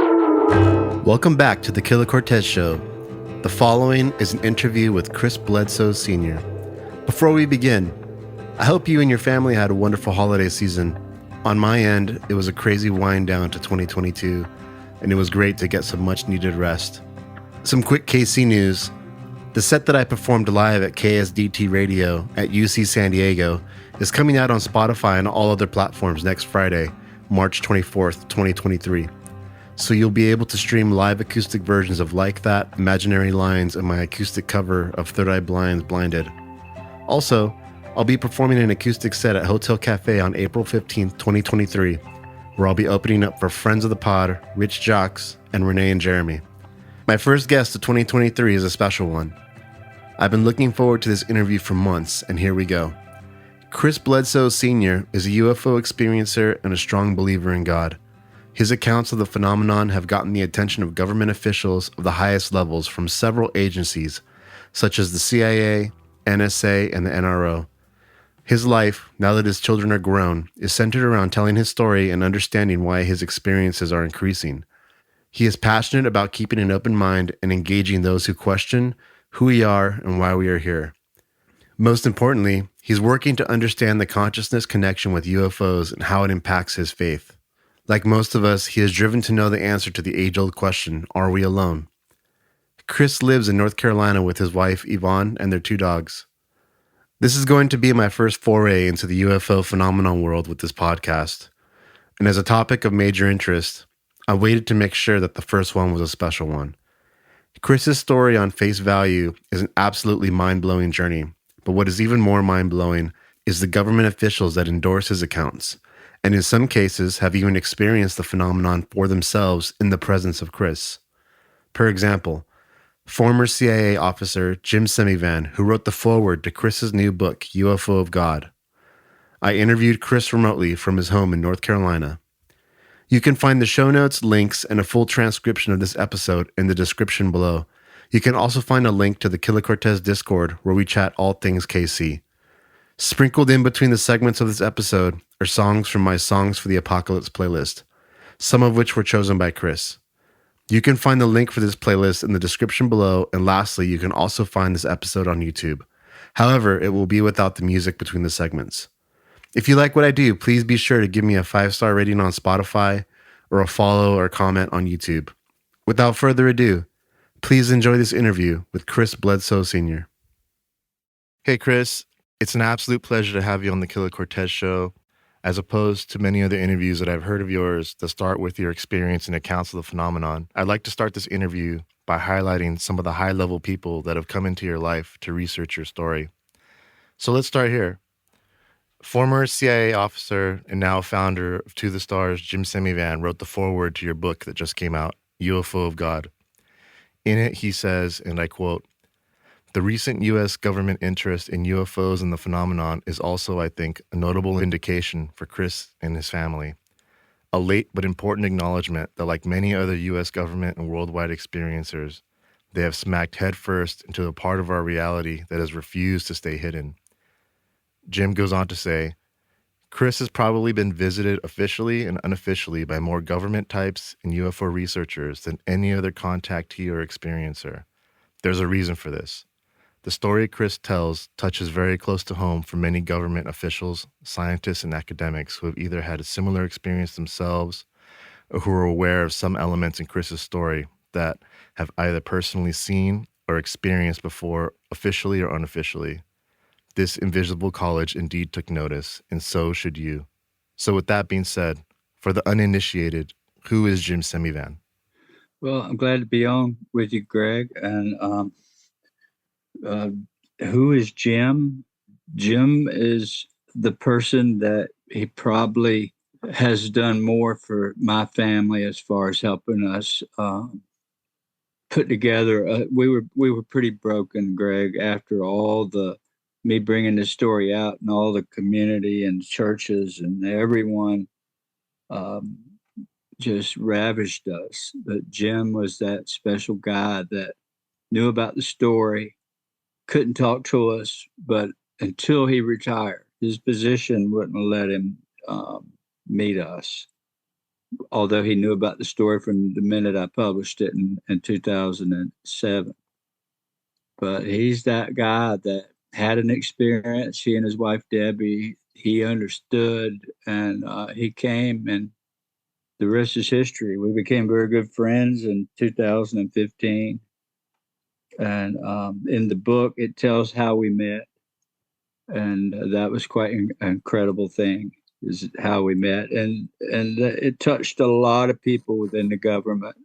Welcome back to the Killah Cortez Show. The following is an interview with Chris Bledsoe Sr. Before we begin, I hope you and your family had a wonderful holiday season. On my end, it was a crazy wind down to 2022, and it was great to get some much needed rest. Some quick KC news. The set that I performed live at KSDT Radio at UC San Diego is coming out on Spotify and all other platforms next Friday, March 24th, 2023. So you'll be able to stream live acoustic versions of Like That, Imaginary Lines, and my acoustic cover of Third Eye Blind's Blinded. Also, I'll be performing an acoustic set at Hotel Cafe on April 15th, 2023, where I'll be opening up for friends of the pod, Rich Jocks, and Renee and Jeremy. My first guest of 2023 is a special one. I've been looking forward to this interview for months, and here we go. Chris Bledsoe Sr. is a UFO experiencer and a strong believer in God. His accounts of the phenomenon have gotten the attention of government officials of the highest levels from several agencies, such as the CIA, NSA, and the NRO. His life, now that his children are grown, is centered around telling his story and understanding why his experiences are increasing. He is passionate about keeping an open mind and engaging those who question who we are and why we are here. Most importantly, he's working to understand the consciousness connection with UFOs and how it impacts his faith. Like most of us, he is driven to know the answer to the age-old question, are we alone? Chris lives in North Carolina with his wife, Yvonne, and their 2 dogs. This is going to be my first foray into the UFO phenomenon world with this podcast. And as a topic of major interest, I waited to make sure that the first one was a special one. Chris's story on face value is an absolutely mind-blowing journey, but what is even more mind-blowing is the government officials that endorse his accounts, and in some cases have even experienced the phenomenon for themselves in the presence of Chris. For example, former CIA officer Jim Semivan, who wrote the foreword to Chris's new book, UFO of God. I interviewed Chris remotely from his home in North Carolina. You can find the show notes, links, and a full transcription of this episode in the description below. You can also find a link to the Killah Cortez Discord where we chat all things KC. Sprinkled in between the segments of this episode are songs from my Songs for the Apocalypse playlist, some of which were chosen by Chris. You can find the link for this playlist in the description below, and lastly, you can also find this episode on YouTube. However, it will be without the music between the segments. If you like what I do, please be sure to give me a 5-star rating on Spotify or a follow or comment on YouTube. Without further ado, please enjoy this interview with Chris Bledsoe Sr. Hey, Chris. It's an absolute pleasure to have you on the Killah Cortez Show. As opposed to many other interviews that I've heard of yours that start with your experience and accounts of the phenomenon, I'd like to start this interview by highlighting some of the high-level people that have come into your life to research your story. So let's start here. Former CIA officer and now founder of To the Stars, Jim Semivan, wrote the foreword to your book that just came out, UFO of God. In it, he says, and I quote, "The recent U.S. government interest in UFOs and the phenomenon is also, I think, a notable indication for Chris and his family. A late but important acknowledgement that, like many other U.S. government and worldwide experiencers, they have smacked headfirst into a part of our reality that has refused to stay hidden." Jim goes on to say, "Chris has probably been visited officially and unofficially by more government types and UFO researchers than any other contactee or experiencer. There's a reason for this. The story Chris tells touches very close to home for many government officials, scientists, and academics who have either had a similar experience themselves or who are aware of some elements in Chris's story that have either personally seen or experienced before, officially or unofficially. This invisible college indeed took notice, and so should you. So with that being said, for the uninitiated, who is Jim Semivan?" Well, I'm glad to be on with you, Greg. And who is Jim? Jim is the person that he probably has done more for my family as far as helping us put together. We were pretty broken, Greg, after all me bringing this story out, and all the community and churches and everyone just ravished us. But Jim was that special guy that knew about the story, couldn't talk to us, but until he retired, his position wouldn't let him meet us. although he knew about the story from the minute I published it in 2007. But he's that guy that had an experience. He and his wife Debbie, he understood, and he came, and the rest is history. We became very good friends in 2015, and in the book it tells how we met, and that was quite an incredible thing. Is how we met, and it touched a lot of people within the government.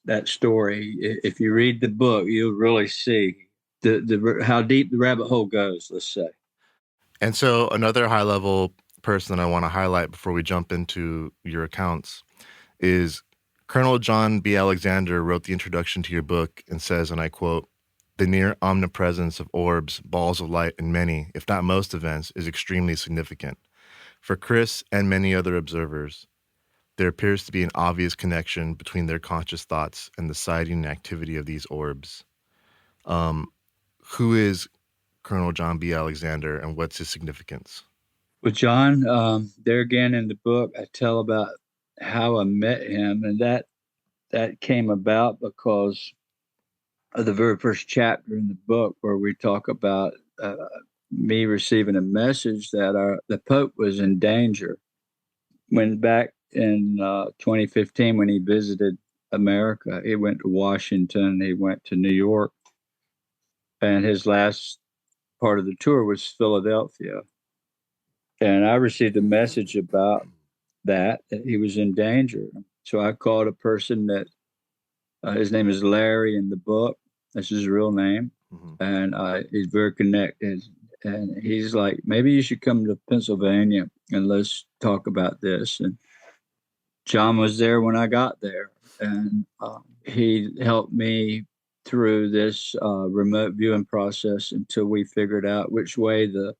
That story, if you read the book, you'll really see the how deep the rabbit hole goes. Let's say. And so another high level person I want to highlight before we jump into your accounts is Colonel John B. Alexander wrote the introduction to your book and says, and I quote, "The near omnipresence of orbs, balls of light in many, if not most events, is extremely significant. For Chris and many other observers, there appears to be an obvious connection between their conscious thoughts and the sighting and activity of these orbs." Who is Colonel John B. Alexander, and what's his significance? With John, there again in the book, I tell about how I met him, and that came about because of the very first chapter in the book, where we talk about me receiving a message that the Pope was in danger. When back in 2015, when he visited America, he went to Washington, he went to New York, and his last part of the tour was Philadelphia. And I received a message about that he was in danger. So I called a person that his name is Larry in the book. That's his real name. Mm-hmm. And he's very connected. And he's like, maybe you should come to Pennsylvania and let's talk about this. And John was there when I got there. And he helped me through this remote viewing process until we figured out which way the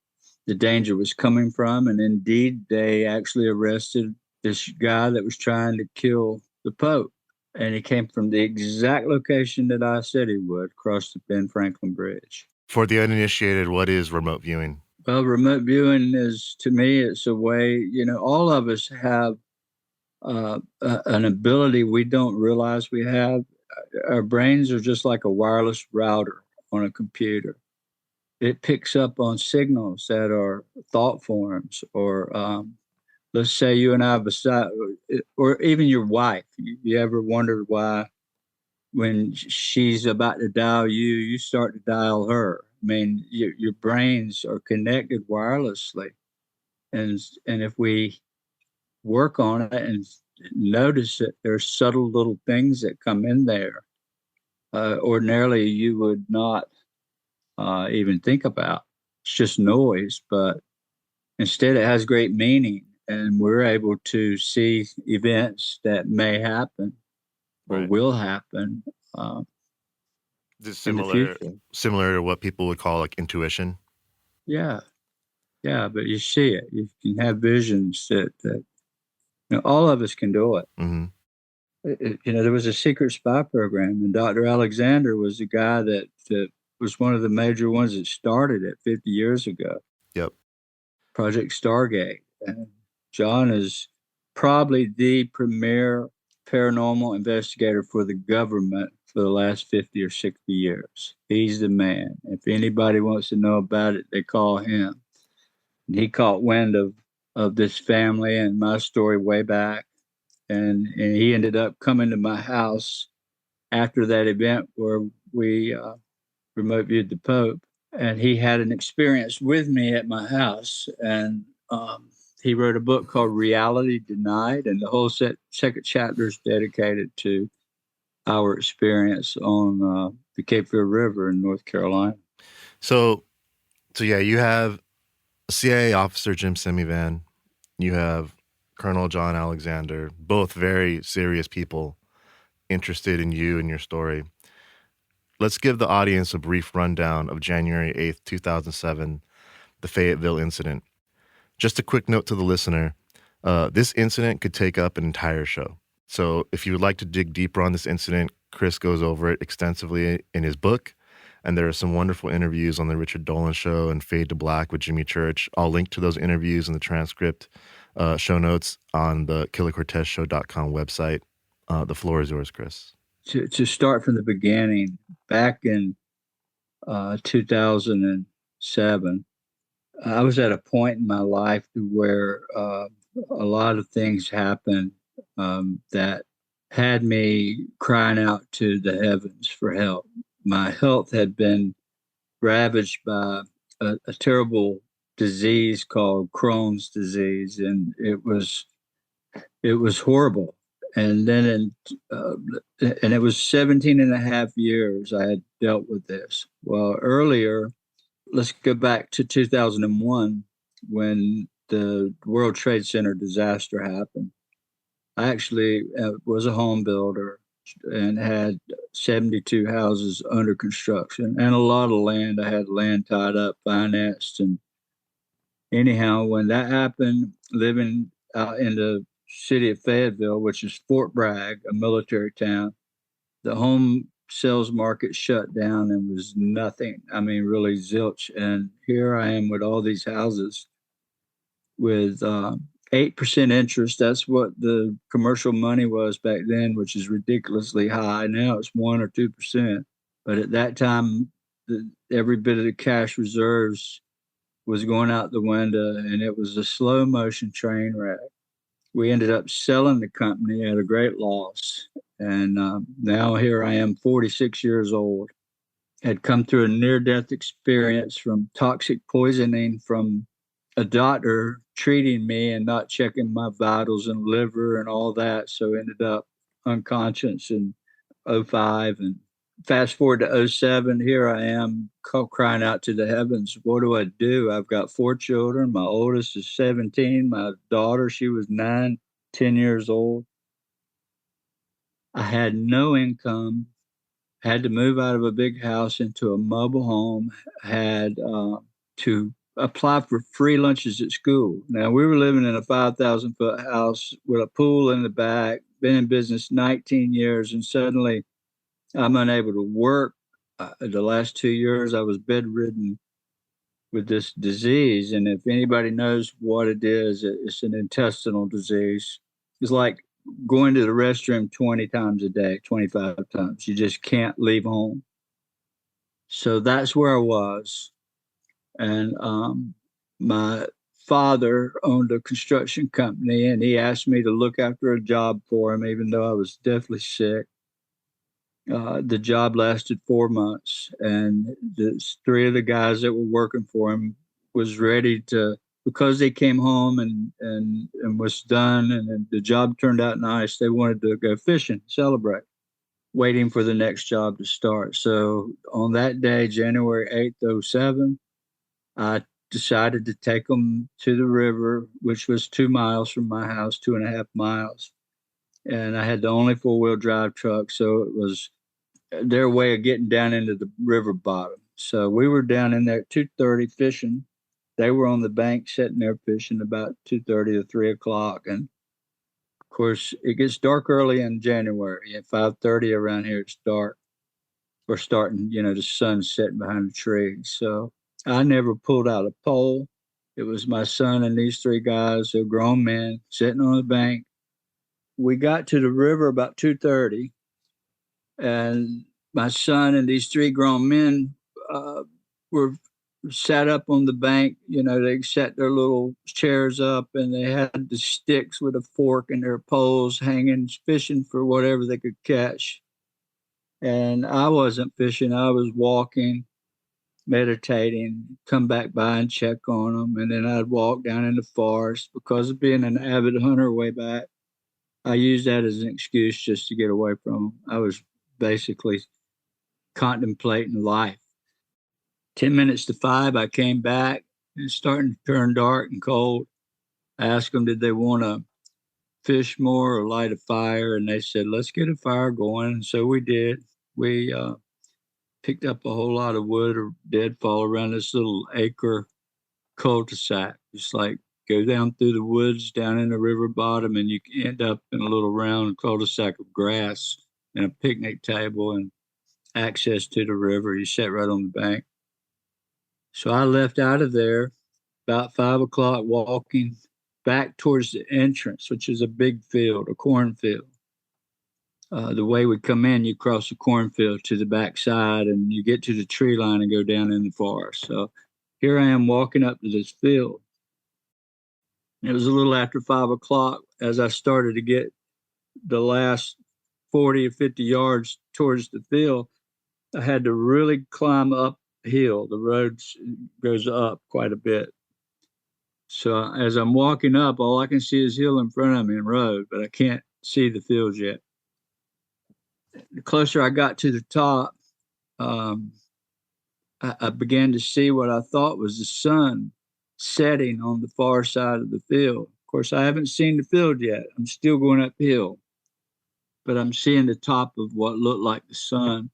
danger was coming from. And indeed, they actually arrested this guy that was trying to kill the Pope. And he came from the exact location that I said he would, across the Ben Franklin Bridge. For the uninitiated, what is remote viewing? Well, remote viewing is, to me, it's a way, all of us have an ability we don't realize we have. Our brains are just like a wireless router on a computer. It picks up on signals that are thought forms, or let's say you and I beside, or even your wife. You ever wondered why when she's about to dial you, you start to dial her? I mean, your brains are connected wirelessly. And if we work on it and notice that there's subtle little things that come in there, ordinarily you would not even think about. It's just noise, but instead it has great meaning, and we're able to see events that may happen or Right. will happen This in the future. Similar to what people would call like intuition. Yeah, but you see it. You can have visions that all of us can do it. Mm-hmm. There was a secret spy program, and Dr. Alexander was the guy that was one of the major ones that started it 50 years ago. Yep. Project Stargate. And John is probably the premier paranormal investigator for the government for the last 50 or 60 years. He's the man. If anybody wants to know about it, they call him. And he caught wind of this family and my story way back. And he ended up coming to my house after that event where we remote viewed the Pope. And he had an experience with me at my house. And he wrote a book called Reality Denied. And the whole second chapter is dedicated to our experience on the Cape Fear River in North Carolina. So yeah, you have CIA officer Jim Semivan. You have Colonel John Alexander, both very serious people interested in you and your story. Let's give the audience a brief rundown of January 8th, 2007, the Fayetteville incident. Just a quick note to the listener, this incident could take up an entire show. So if you would like to dig deeper on this incident, Chris goes over it extensively in his book, and there are some wonderful interviews on the Richard Dolan Show and Fade to Black with Jimmy Church. I'll link to those interviews in the transcript show notes on the KillahCortezShow.com website. The floor is yours, Chris. To start from the beginning, back in 2007, I was at a point in my life where a lot of things happened that had me crying out to the heavens for help. My health had been ravaged by a terrible disease called Crohn's disease, and it was horrible. And then and it was 17 and a half years I had dealt with this. Well, earlier, let's go back to 2001 when the World Trade Center disaster happened. I actually was a home builder and had 72 houses under construction and a lot of land. I had land tied up, financed. And anyhow, when that happened, living out in the city of Fayetteville, which is Fort Bragg, a military town, the home sales market shut down and was nothing. I mean, really zilch. And here I am with all these houses with 8% interest. That's what the commercial money was back then, which is ridiculously high. Now it's 1 or 2%. But at that time, every bit of the cash reserves was going out the window, and it was a slow motion train wreck. We ended up selling the company at a great loss. And now here I am, 46 years old, had come through a near-death experience from toxic poisoning from a doctor treating me and not checking my vitals and liver and all that. So ended up unconscious in '05. And fast forward to '07, here I am crying out to the heavens. What do I do? I've got 4 children. My oldest is 17. My daughter, she was 9, 10 years old. I had no income, had to move out of a big house into a mobile home, had to apply for free lunches at school. Now, we were living in a 5,000-foot house with a pool in the back, been in business 19 years, and suddenly I'm unable to work. The last 2 years, I was bedridden with this disease. And if anybody knows what it is, it's an intestinal disease. It's like going to the restroom 20 times a day, 25 times. You just can't leave home. So that's where I was. And my father owned a construction company, and he asked me to look after a job for him, even though I was deathly sick. The job lasted 4 months, and the 3 of the guys that were working for him was ready to, because they came home and was done, and the job turned out nice. They wanted to go fishing, celebrate, waiting for the next job to start. So on that day, January 8th, '07, I decided to take them to the river, which was 2 miles from my house, 2.5 miles. And I had the only 4-wheel drive truck, so it was their way of getting down into the river bottom. So we were down in there at 2:30 fishing. They were on the bank sitting there fishing about 2:30 to 3 o'clock. And of course, it gets dark early in January. At 5:30 around here, it's dark. We're starting, the sun's setting behind the trees. So I never pulled out a pole. It was my son and these 3 guys, they're grown men, sitting on the bank. We got to the river about 2:30, and my son and these 3 grown men were sat up on the bank. They set their little chairs up, and they had the sticks with a fork and their poles hanging, fishing for whatever they could catch. And I wasn't fishing. I was walking, meditating, come back by and check on them. And then I'd walk down in the forest. Because of being an avid hunter way back, I used that as an excuse just to get away from them. I was basically contemplating life. 10 minutes to 5, I came back. It's starting to turn dark and cold. I asked them, did they want to fish more or light a fire? And they said, let's get a fire going. And so we did. We picked up a whole lot of wood or deadfall around this little acre cul-de-sac. It's like go down through the woods down in the river bottom, and you end up in a little round cul-de-sac of grass and a picnic table and access to the river. You sat right on the bank. So I left out of there about 5 o'clock walking back towards the entrance, which is a big field, a cornfield. The way we come in, you cross the cornfield to the backside, and you get to the tree line and go down in the forest. So here I am walking up to this field. It was a little after 5 o'clock as I started to get the last 40 or 50 yards towards the field. I had to really climb uphill. The road goes up quite a bit. So as I'm walking up, all I can see is hill in front of me and road, but I can't see the fields yet. The closer I got to the top, I began to see what I thought was the sun setting on the far side of the field. Of course, I haven't seen the field yet. I'm still going uphill, but I'm seeing the top of what looked like the sun.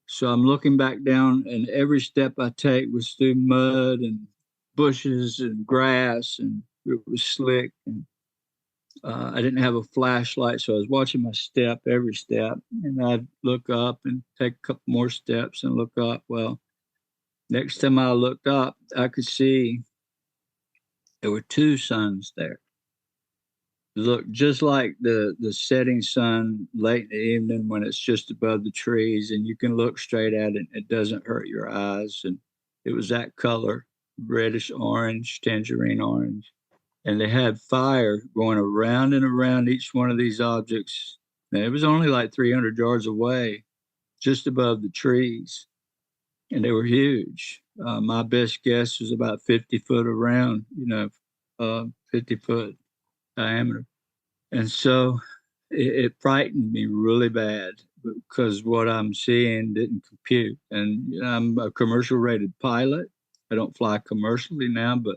So I'm looking back down, and every step I take was through mud and bushes and grass, and it was slick. And I didn't have a flashlight, so I was watching my step, every step, and I'd look up and take a couple more steps and look up. Well, next time I looked up, I could see there were two suns there. It looked just like the setting sun late in the evening when it's just above the trees and you can look straight at it. It doesn't hurt your eyes. And it was that color, reddish orange, tangerine orange. And they had fire going around and around each one of these objects. And it was only like 300 yards away, just above the trees. And they were huge. My best guess was about 50 foot around, 50 foot diameter. And so it frightened me really bad because what I'm seeing didn't compute. And I'm a commercial rated pilot. I don't fly commercially now, but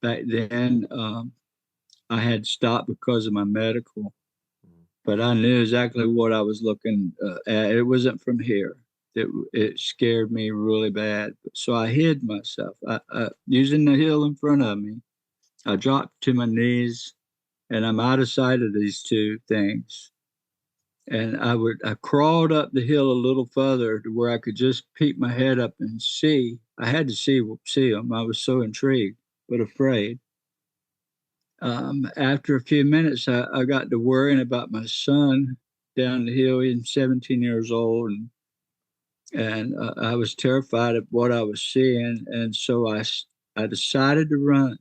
back then I had stopped because of my medical. But I knew exactly what I was looking at. It wasn't from here. It scared me really bad. So I hid myself. Using the hill in front of me, I dropped to my knees, and I'm out of sight of these two things. And I crawled up the hill a little further to where I could just peek my head up and see. I had to see them. I was so intrigued, but afraid. After a few minutes, I got to worrying about my son down the hill. He's 17 years old, and I was terrified of what I was seeing. And so I decided to run.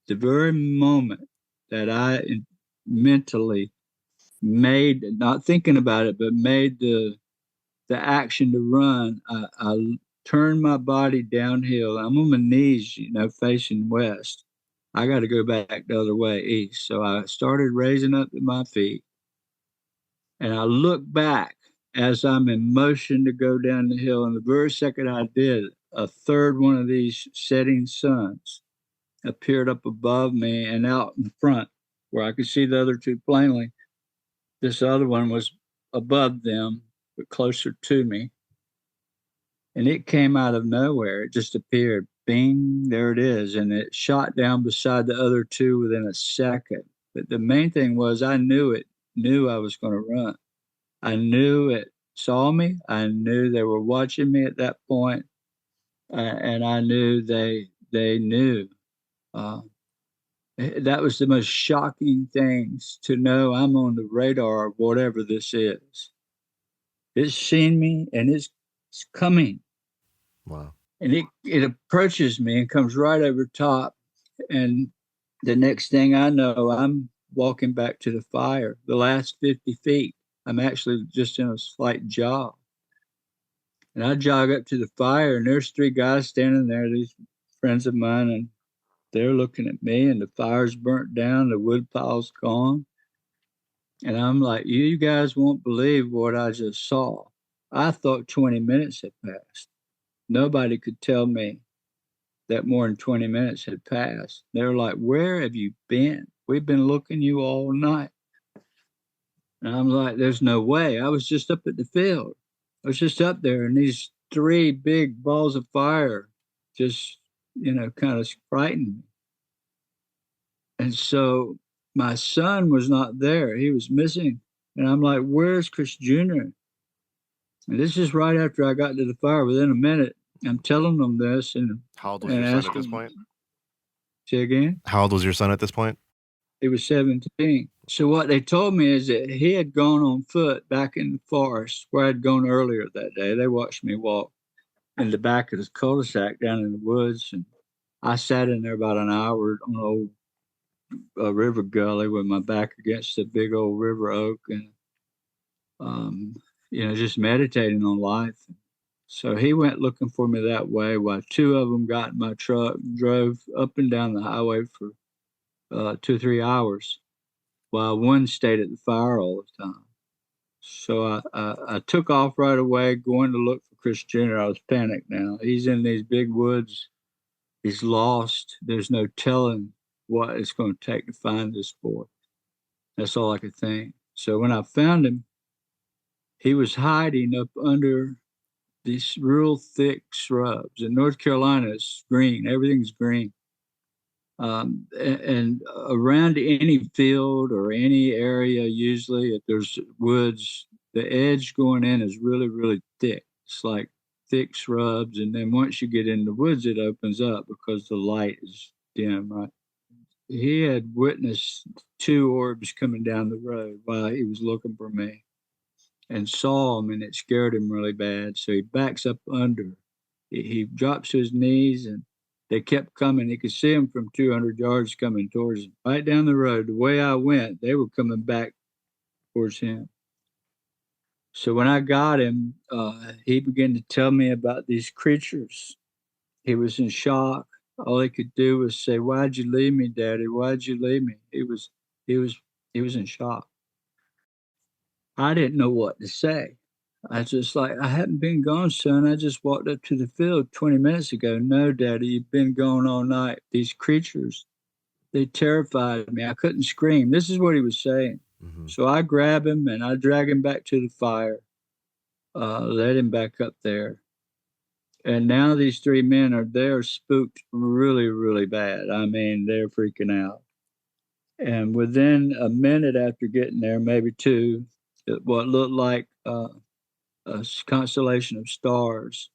The very moment that I mentally made, not thinking about it, but made the action to run, I turned my body downhill. I'm on my knees, facing west. I got to go back the other way, east. So I started raising up my feet, and I looked back as I'm in motion to go down the hill. And the very second I did, a third one of these setting suns appeared up above me and out in front where I could see the other two plainly. This other one was above them, but closer to me. And it came out of nowhere. It just appeared. Bing, there it is. And it shot down beside the other two within a second. But the main thing was I knew I was going to run. I knew it saw me. I knew they were watching me at that point. And I knew they knew. That was the most shocking things to know I'm on the radar of whatever this is. It's seen me and it's coming. Wow. And it approaches me and comes right over top. And the next thing I know, I'm walking back to the fire. The last 50 feet, I'm actually just in a slight jog. And I jog up to the fire, and there's three guys standing there, these friends of mine, and they're looking at me, and the fire's burnt down, the wood pile's gone. And I'm like, you guys won't believe what I just saw. I thought 20 minutes had passed. Nobody could tell me that more than 20 minutes had passed. They're like, where have you been? We've been looking you all night. And I'm like, there's no way. I was just up at the field. I was just up there, and these three big balls of fire just, kind of frightened me. And so my son was not there. He was missing. And I'm like, where's Chris Jr.? And this is right after I got to the fire. Within a minute, I'm telling them this. And how old was your son at this point? Say again? How old was your son at this point? He was 17. So what they told me is that he had gone on foot back in the forest where I'd gone earlier that day. They watched me walk in the back of this cul-de-sac down in the woods, and I sat in there about an hour on an old river gully with my back against the big old river oak, and just meditating on life. So he went looking for me that way, while two of them got in my truck and drove up and down the highway for 2 or 3 hours, while one stayed at the fire all the time. So I took off right away, going to look for Chris Jr. I was panicked now. He's in these big woods. He's lost. There's no telling what it's going to take to find this boy. That's all I could think. So when I found him, he was hiding up under these real thick shrubs. In North Carolina, it's green. Everything's green. And around any field or any area, usually if there's woods, the edge going in is really, really thick. It's like thick shrubs. And then once you get in the woods, it opens up because the light is dim, right? He had witnessed two orbs coming down the road while he was looking for me, and saw them, and it scared him really bad. So he backs up under. He drops to his knees, and they kept coming. He could see them from 200 yards coming towards him. Right down the road, the way I went, they were coming back towards him. So when I got him, he began to tell me about these creatures. He was in shock. All he could do was say, "Why'd you leave me, Daddy? Why'd you leave me?" He was in shock. I didn't know what to say. I just like, "I hadn't been gone, son. I just walked up to the field 20 minutes ago." "No, Daddy, you've been gone all night. These creatures, they terrified me. I couldn't scream." This is what he was saying. Mm-hmm. So I grab him and I drag him back to the fire, let him back up there. And now these three men they're spooked really, really bad. I mean, they're freaking out. And within a minute after getting there, maybe two, what looked like a constellation of stars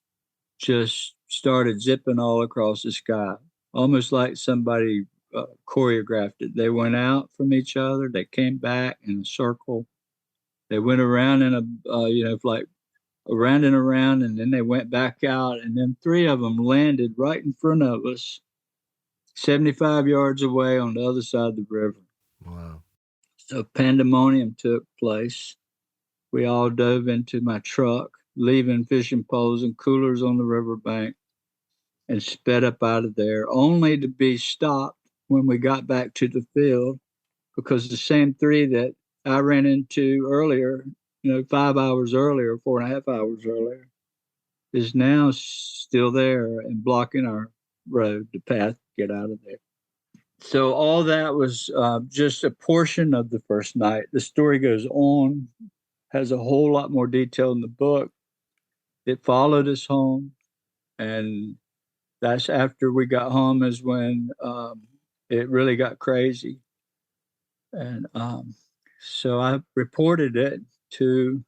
just started zipping all across the sky, almost like somebody choreographed it. They went out from each other. They came back in a circle. They went around in like around and around, and then they went back out, and then three of them landed right in front of us, 75 yards away on the other side of the river. Wow. So pandemonium took place. We all dove into my truck, leaving fishing poles and coolers on the riverbank, and sped up out of there, only to be stopped when we got back to the field, because the same three that I ran into earlier, 5 hours earlier, 4.5 hours earlier, is now still there and blocking our road, the path to get out of there. So all that was just a portion of the first night. The story goes on, has a whole lot more detail in the book. It followed us home, and that's after we got home is when it really got crazy. And so I reported it to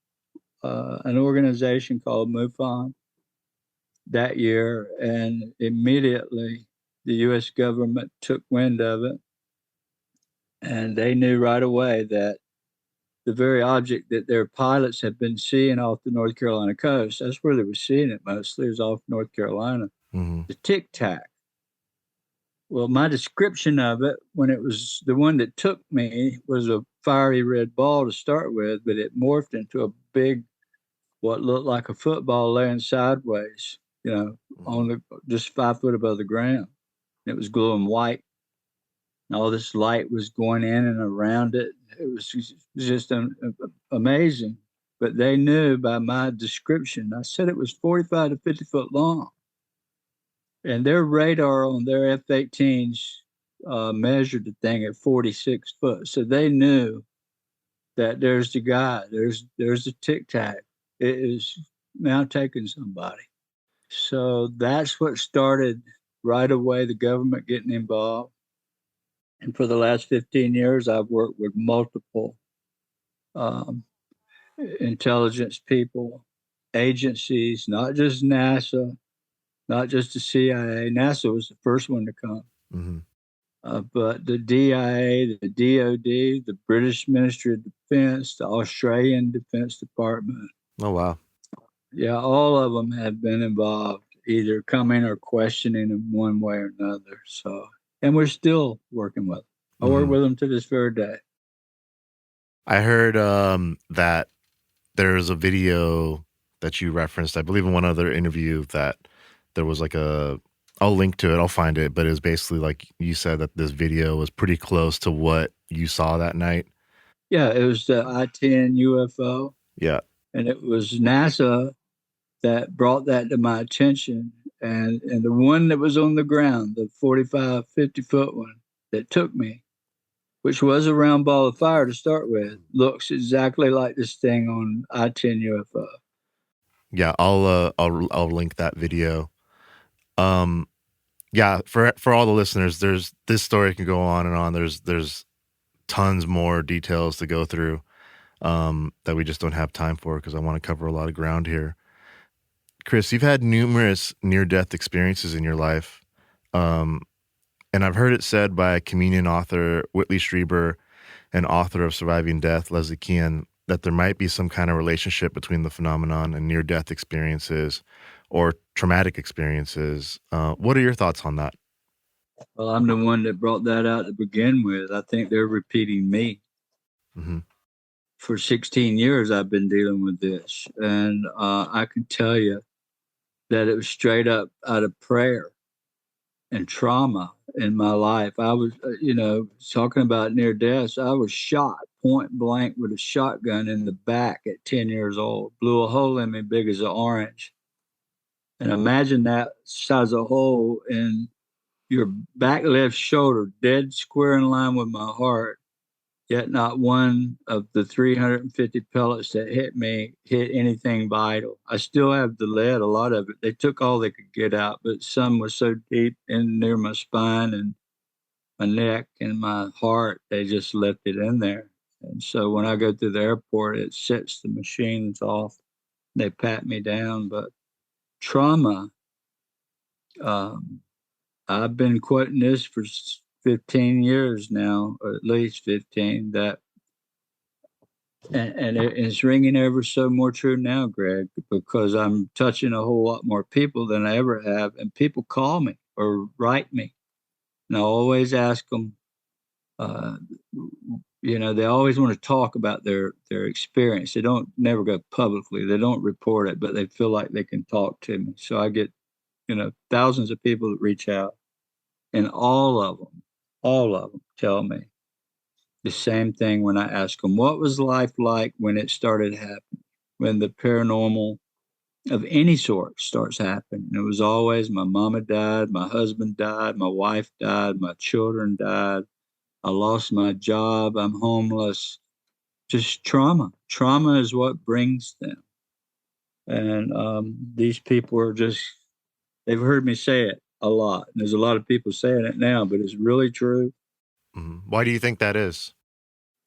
an organization called MUFON that year, and immediately the U.S. government took wind of it, and they knew right away that the very object that their pilots had been seeing off the North Carolina coast, that's where they were seeing it mostly, is off North Carolina, the Tic Tac. Well, my description of it, when it was the one that took me, was a fiery red ball to start with, but it morphed into a big, what looked like a football laying sideways, on just 5 foot above the ground. It was glowing white, and all this light was going in and around it. It was just amazing. But they knew by my description. I said it was 45 to 50 foot long. And their radar on their F-18s measured the thing at 46 foot. So they knew that there's the guy, there's the Tic Tac. It is now taking somebody. So that's what started right away, the government getting involved. And for the last 15 years, I've worked with multiple intelligence people, agencies, not just NASA, not just the CIA. NASA was the first one to come. Mm-hmm. But the DIA, the DOD, the British Ministry of Defense, the Australian Defense Department, Oh, wow. yeah, all of them have been involved, either coming or questioning in one way or another. So, and we're still working with them. I work with them to this very day. I heard that there's a video that you referenced, I believe in one other interview, that there was like I'll link to it, I'll find it, but it was basically like you said that this video was pretty close to what you saw that night. Yeah, it was the I-10 UFO. Yeah. And it was NASA that brought that to my attention. And the one that was on the ground, the 45, 50-foot one that took me, which was a round ball of fire to start with, looks exactly like this thing on I-10 UFO. Yeah, I'll link that video. Yeah, for all the listeners, this story can go on and on. There's tons more details to go through that we just don't have time for because I want to cover a lot of ground here. Chris, you've had numerous near-death experiences in your life, and I've heard it said by communion author Whitley Strieber and author of Surviving Death, Leslie Kean, that there might be some kind of relationship between the phenomenon and near-death experiences or traumatic experiences. What are your thoughts on that? Well, I'm the one that brought that out to begin with. I think they're repeating me. Mm-hmm. For 16 years, I've been dealing with this. And I can tell you that it was straight up out of prayer and trauma in my life. I was, talking about near deaths, I was shot point blank with a shotgun in the back at 10 years old, blew a hole in me big as an orange. And imagine that size of hole in your back left shoulder, dead square in line with my heart. Yet not one of the 350 pellets that hit me hit anything vital. I still have the lead, a lot of it. They took all they could get out, but some was so deep in near my spine and my neck and my heart, they just left it in there. And so when I go through the airport, it sets the machines off. They pat me down. But trauma, I've been quoting this for 15 years now, or at least 15, that and it's ringing ever so more true now, Greg, because I'm touching a whole lot more people than I ever have. And people call me or write me. And I always ask them, they always want to talk about their experience. They don't never go publicly. They don't report it, but they feel like they can talk to me. So I get, thousands of people that reach out, and all of them tell me the same thing when I ask them, what was life like when it started happening, when the paranormal of any sort starts happening? It was always my mama died, my husband died, my wife died, my children died. I lost my job. I'm homeless. Just trauma. Trauma is what brings them. And these people are they've heard me say it a lot. And there's a lot of people saying it now, but it's really true. Mm-hmm. Why do you think that is?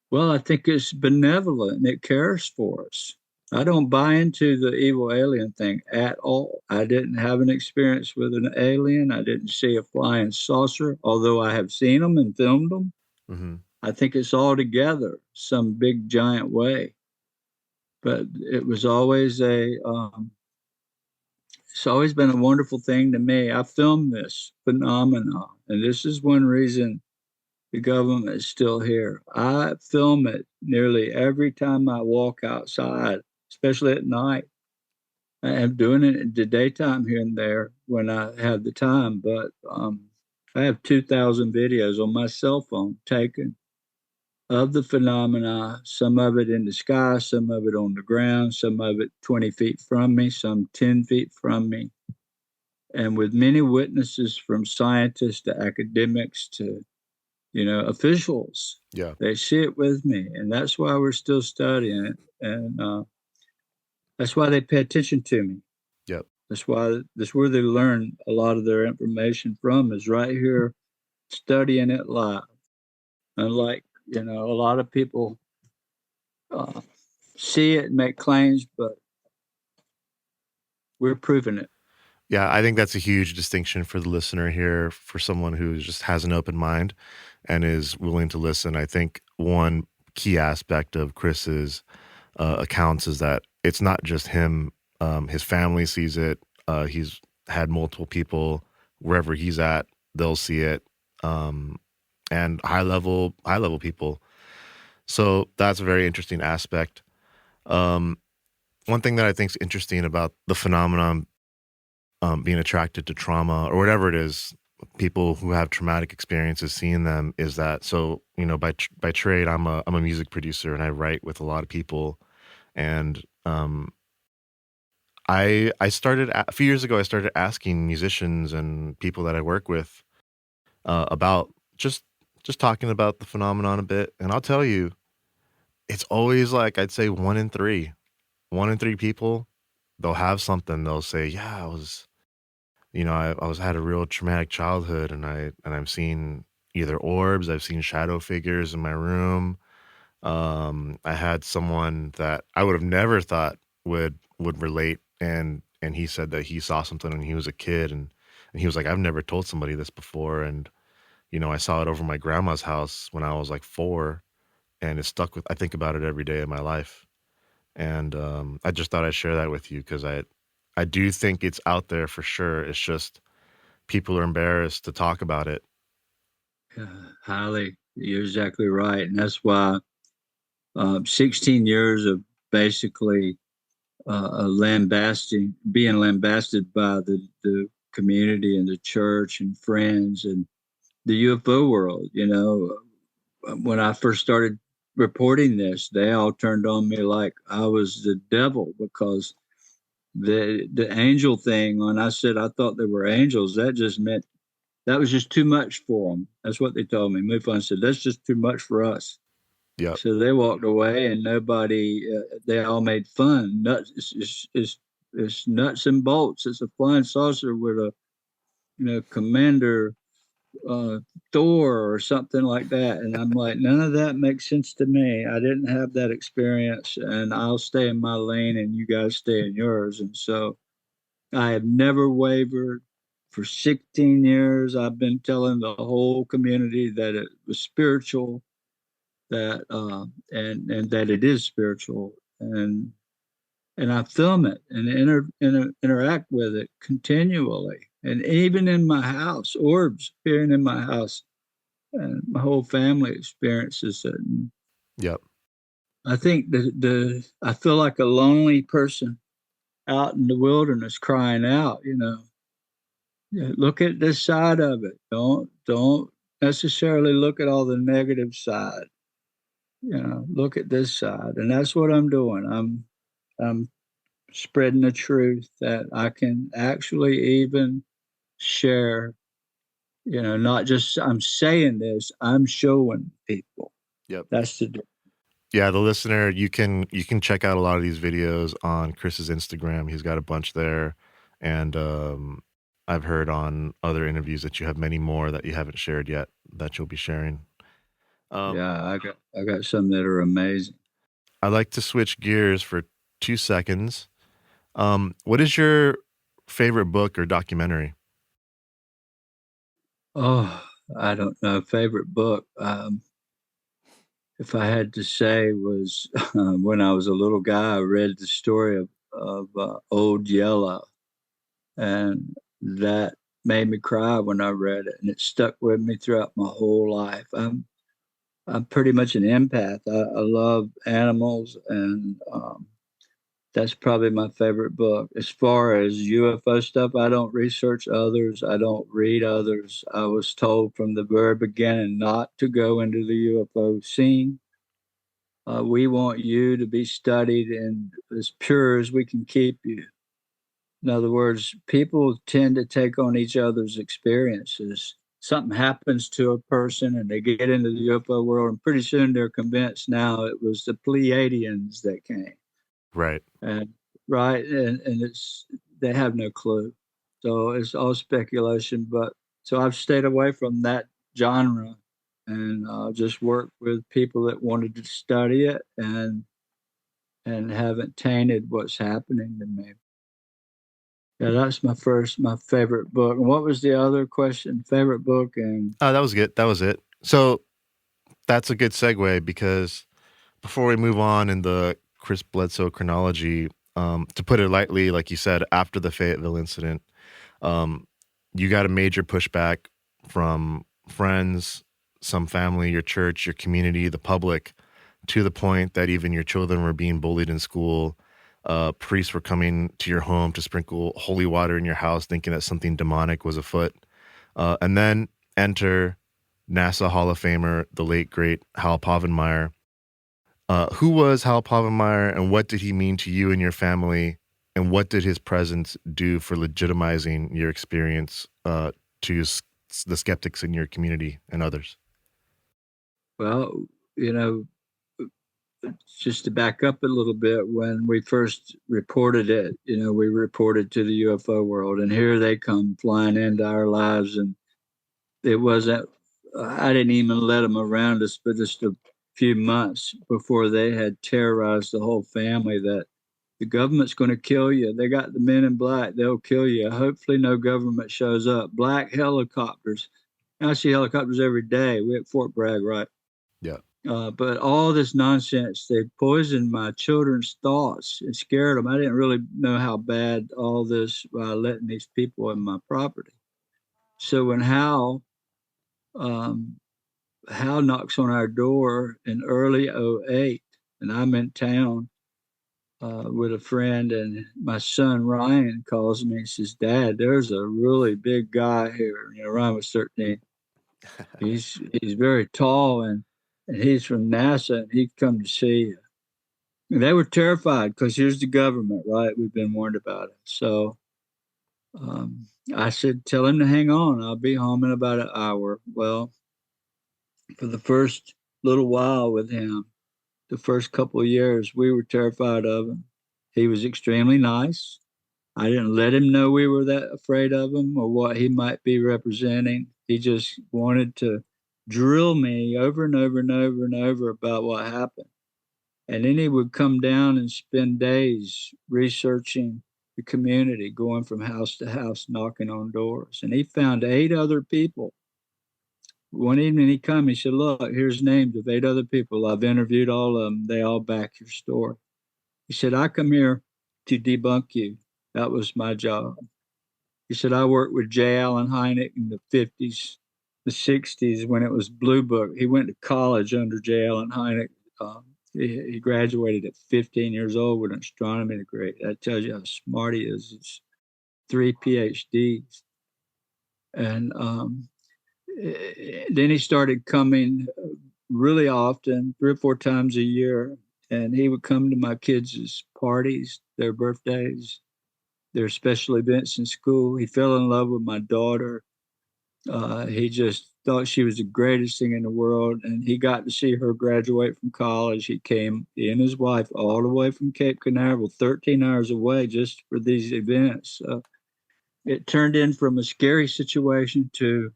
Well, I think it's benevolent and it cares for us. I don't buy into the evil alien thing at all. I didn't have an experience with an alien. I didn't see a flying saucer, although I have seen them and filmed them. Mm-hmm. I think it's all together some big giant way. But it was always it's always been a wonderful thing to me. I filmed this phenomenon, and this is one reason the government is still here. I film it nearly every time I walk outside, especially at night. I am doing it in the daytime here and there when I have the time, but I have 2,000 videos on my cell phone taken of the phenomena, some of it in the sky, some of it on the ground, some of it 20 feet from me, some 10 feet from me, and with many witnesses from scientists to academics to officials. Yeah. They see it with me, and that's why we're still studying it, and that's why they pay attention to me. Yep. That's where they learn a lot of their information from, is right here studying it live. Unlike a lot of people see it and make claims, but we're proving it. Yeah, I think that's a huge distinction for the listener here, for someone who just has an open mind and is willing to listen. I think one key aspect of Chris's accounts is that it's not just him. His family sees it. He's had multiple people wherever he's at, they'll see it, and high level people. So that's a very interesting aspect. Um, One thing that I think is interesting about the phenomenon, being attracted to trauma or whatever it is, people who have traumatic experiences seeing them, is that, so by trade I'm a music producer and I write with a lot of people. And I started a few years ago. I started asking musicians and people that I work with about just talking about the phenomenon a bit. And I'll tell you, it's always like, I'd say one in three people, they'll have something. They'll say, "Yeah, I was, I was had a real traumatic childhood, and I've seen either orbs, I've seen shadow figures in my room." I had someone that I would have never thought would relate, and he said that he saw something when he was a kid, and he was like, "I've never told somebody this before," and I saw it over my grandma's house when I was like 4, and it stuck with. I think about it every day of my life, and I just thought I'd share that with you because I do think it's out there for sure. It's just people are embarrassed to talk about it. Yeah, highly, you're exactly right, and that's why 16 years of basically being lambasted by the community and the church and friends and the UFO world. When I first started reporting this, they all turned on me like I was the devil because the angel thing. When I said I thought they were angels, that just meant that was just too much for them. That's what they told me. MUFON said that's just too much for us. Yep. So they walked away, and nobody. They all made fun. Nuts. It's nuts and bolts. It's a flying saucer with a commander uh, Thor or something like that. And I'm like, none of that makes sense to me. I didn't have that experience, and I'll stay in my lane, and you guys stay in yours. And so I have never wavered. For 16 years, I've been telling the whole community that it was spiritual, that and that it is spiritual, and I film it and interact with it continually. And even in my house, orbs appearing in my house, and my whole family experiences it. And Yep. I think I feel like a lonely person out in the wilderness crying out. Yeah, look at this side of it. Don't necessarily look at all the negative side. Look at this side, and that's what I'm doing. I'm spreading the truth that I can actually even share. Not just I'm saying this, I'm showing people. Yep. That's the Yeah, the listener, you can check out a lot of these videos on Chris's Instagram. He's got a bunch there, and I've heard on other interviews that you have many more that you haven't shared yet that you'll be sharing. Yeah, I got some that are amazing. I'd like to switch gears for 2 seconds. What is your favorite book or documentary? Oh, I don't know. Favorite book. If I had to say, was when I was a little guy, I read the story of Old Yellow, and that made me cry when I read it, and it stuck with me throughout my whole life. I'm pretty much an empath. I love animals, and that's probably my favorite book. As far as UFO stuff, I don't research others. I don't read others. I was told from the very beginning not to go into the UFO scene. We want you to be studied and as pure as we can keep you. In other words, people tend to take on each other's experiences. Something happens to a person and they get into the UFO world, and pretty soon they're convinced now it was the Pleiadians that came. Right. And right, and it's they have no clue. So it's all speculation. But so I've stayed away from that genre and just worked with people that wanted to study it and haven't tainted what's happening to me. Yeah, that's my favorite book. And what was the other question? Favorite book and Oh, that was good. That was it. So that's a good segue because before we move on in the Chris Bledsoe chronology, to put it lightly, like you said, after the Fayetteville incident, you got a major pushback from friends, some family, your church, your community, the public, to the point that even your children were being bullied in school. Priests were coming to your home to sprinkle holy water in your house, thinking that something demonic was afoot. And then enter NASA Hall of Famer, the late, great Hal Puthoff. Who was Hal Puthoff, and what did he mean to you and your family? And what did his presence do for legitimizing your experience to the skeptics in your community and others? well, just to back up a little bit, when we first reported it, we reported to the UFO world, and here they come flying into our lives, and it wasn't. I didn't even let them around us, but just a few months before they had terrorized the whole family that the government's going to kill you. They got the men in black. They'll kill you. Hopefully no government shows up. Black helicopters. I see helicopters every day. We at Fort Bragg, right? Yeah. But all this nonsense, they poisoned my children's thoughts. It scared them. I didn't really know how bad all this by letting these people in my property. So when um, Hal knocks on our door in early '08, and I'm in town with a friend, and my son Ryan calls me and says, "Dad, there's a really big guy here." Ryan was 13. He's very tall, and he's from NASA, and he'd come to see you. And they were terrified because here's the government, right? We've been warned about it. So I said, "Tell him to hang on. I'll be home in about an hour." Well, for the first little while with him, the first couple of years, we were terrified of him. He was extremely nice. I didn't let him know we were that afraid of him or what he might be representing. He just wanted to drill me over and over and over and over about what happened. And then he would come down and spend days researching the community, going from house to house, knocking on doors. And he found 8 other people. One evening he come, he said, "Look, here's names of 8 other people. I've interviewed all of them. They all back your story." He said, "I come here to debunk you. That was my job." He said, "I worked with J. Allen Hynek in the 50s, the 60s when it was Blue Book." He went to college under J. Allen Hynek. He graduated at 15 years old with an astronomy degree. That tells you how smart he is. He's 3 PhDs. And then he started coming really often, 3 or 4 times a year. And he would come to my kids' parties, their birthdays, their special events in school. He fell in love with my daughter. He just thought she was the greatest thing in the world, and he got to see her graduate from college. He came, he and his wife, all the way from Cape Canaveral, 13 hours away, just for these events. It turned in from a scary situation to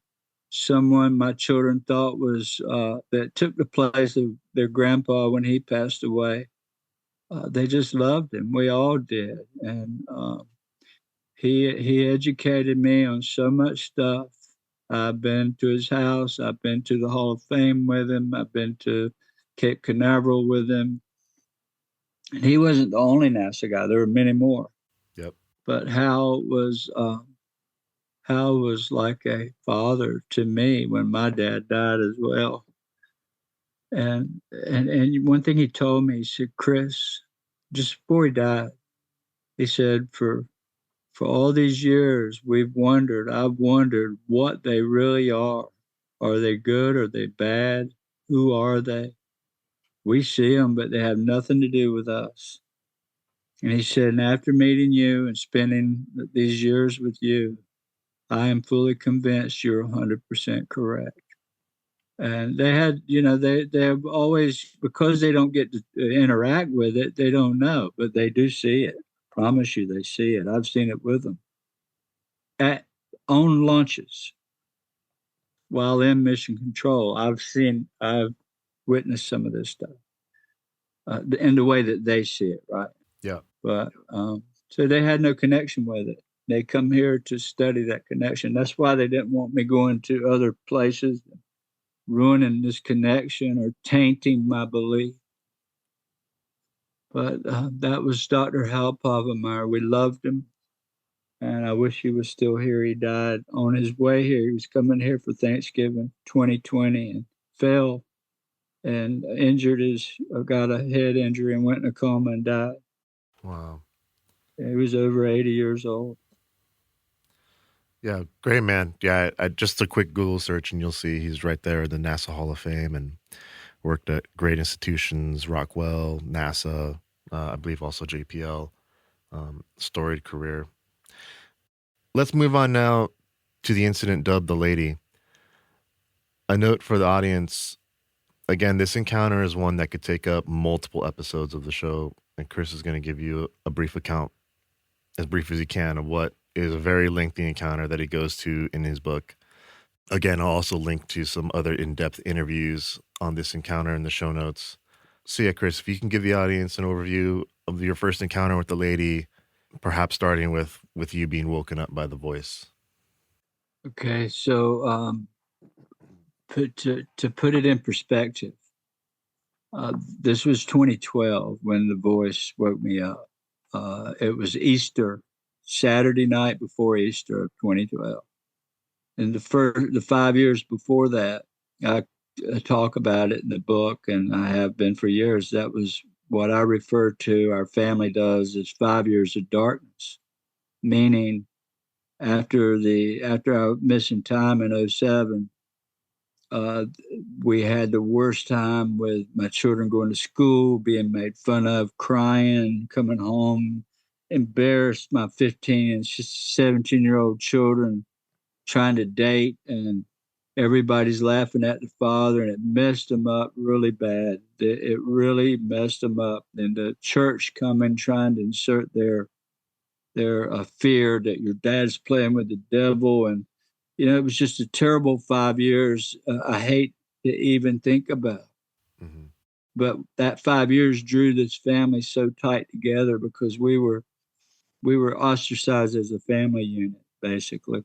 someone my children thought was that took the place of their grandpa when he passed away. They just loved him. We all did, and he educated me on so much stuff. I've been to his house. I've been to the Hall of Fame with him. I've been to Cape Canaveral with him. And he wasn't the only NASA guy. There were many more. Yep. But Hal was like a father to me when my dad died as well. And one thing he told me, he said, "Chris," just before he died, he said, for all these years, I've wondered what they really are. Are they good? Are they bad? Who are they? We see them, but they have nothing to do with us." And he said, "And after meeting you and spending these years with you, I am fully convinced you're 100% correct." And they had, they have always, because they don't get to interact with it, they don't know, but they do see it. I promise you, they see it. I've seen it with them at on lunches while in mission control. I've witnessed some of this stuff in the way that they see it, right? Yeah. But so they had no connection with it. They come here to study that connection. That's why they didn't want me going to other places, ruining this connection or tainting my belief. But that was Dr. Hal Puthoff. We loved him, and I wish he was still here. He died on his way here. He was coming here for Thanksgiving 2020 and fell and got a head injury and went in a coma and died. Wow. He was over 80 years old. Yeah, great man. Yeah, just a quick Google search and you'll see he's right there in the NASA Hall of Fame and worked at great institutions, Rockwell, NASA, I believe also JPL, storied career. Let's move on now to the incident dubbed The Lady. A note for the audience. Again, this encounter is one that could take up multiple episodes of the show, and Chris is going to give you a brief account, as brief as he can, of what is a very lengthy encounter that he goes to in his book. Again, I'll also link to some other in-depth interviews on this encounter in the show notes. So yeah, Chris, if you can give the audience an overview of your first encounter with the lady, perhaps starting with you being woken up by the voice. Okay, so to put it in perspective, this was 2012 when the voice woke me up. It was Easter, Saturday night before Easter of 2012. And the 5 years before that, I talk about it in the book, and I have been for years. That was what I refer to, our family does, as 5 years of darkness, meaning after our missing time in 2007, we had the worst time with my children going to school, being made fun of, crying, coming home, embarrassed my 15 and 17-year-old children trying to date, and everybody's laughing at the father, and it messed them up really bad. It really messed them up. And the church coming, trying to insert their fear that your dad's playing with the devil. And, it was just a terrible 5 years. I hate to even think about. Mm-hmm. But that 5 years drew this family so tight together because we were ostracized as a family unit, basically.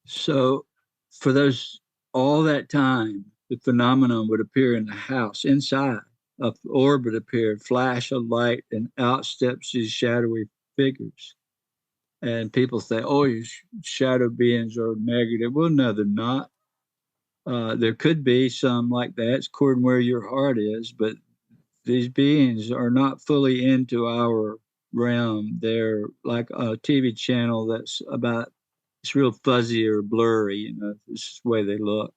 So for all that time, the phenomenon would appear in the house, inside. An orb would appear, flash of light, and out steps these shadowy figures. And people say, oh, your shadow beings are negative. Well, no, they're not. There could be some like that. It's according where your heart is, but these beings are not fully into our realm. They're like a TV channel that's it's real fuzzy or blurry, this is the way they look.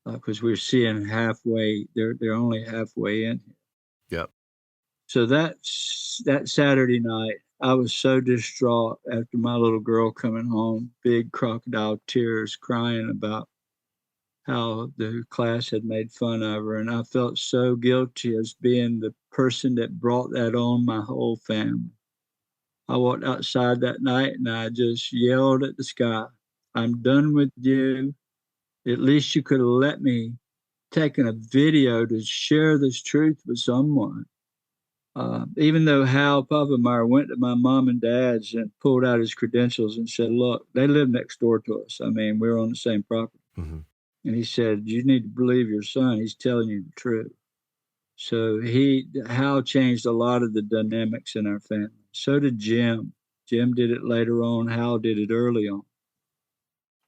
Because we're seeing halfway, they're only halfway in here. Yep. So that Saturday night, I was so distraught after my little girl coming home, big crocodile tears, crying about how the class had made fun of her. And I felt so guilty as being the person that brought that on my whole family. I walked outside that night and I just yelled at the sky, I'm done with you. At least you could have let me taken a video to share this truth with someone. Even though Hal Puthoff went to my mom and dad's and pulled out his credentials and said, look, they live next door to us. I mean, we're on the same property. Mm-hmm. And he said, you need to believe your son. He's telling you the truth. So Hal changed a lot of the dynamics in our family. So did Jim. Jim did it later on. Hal did it early on.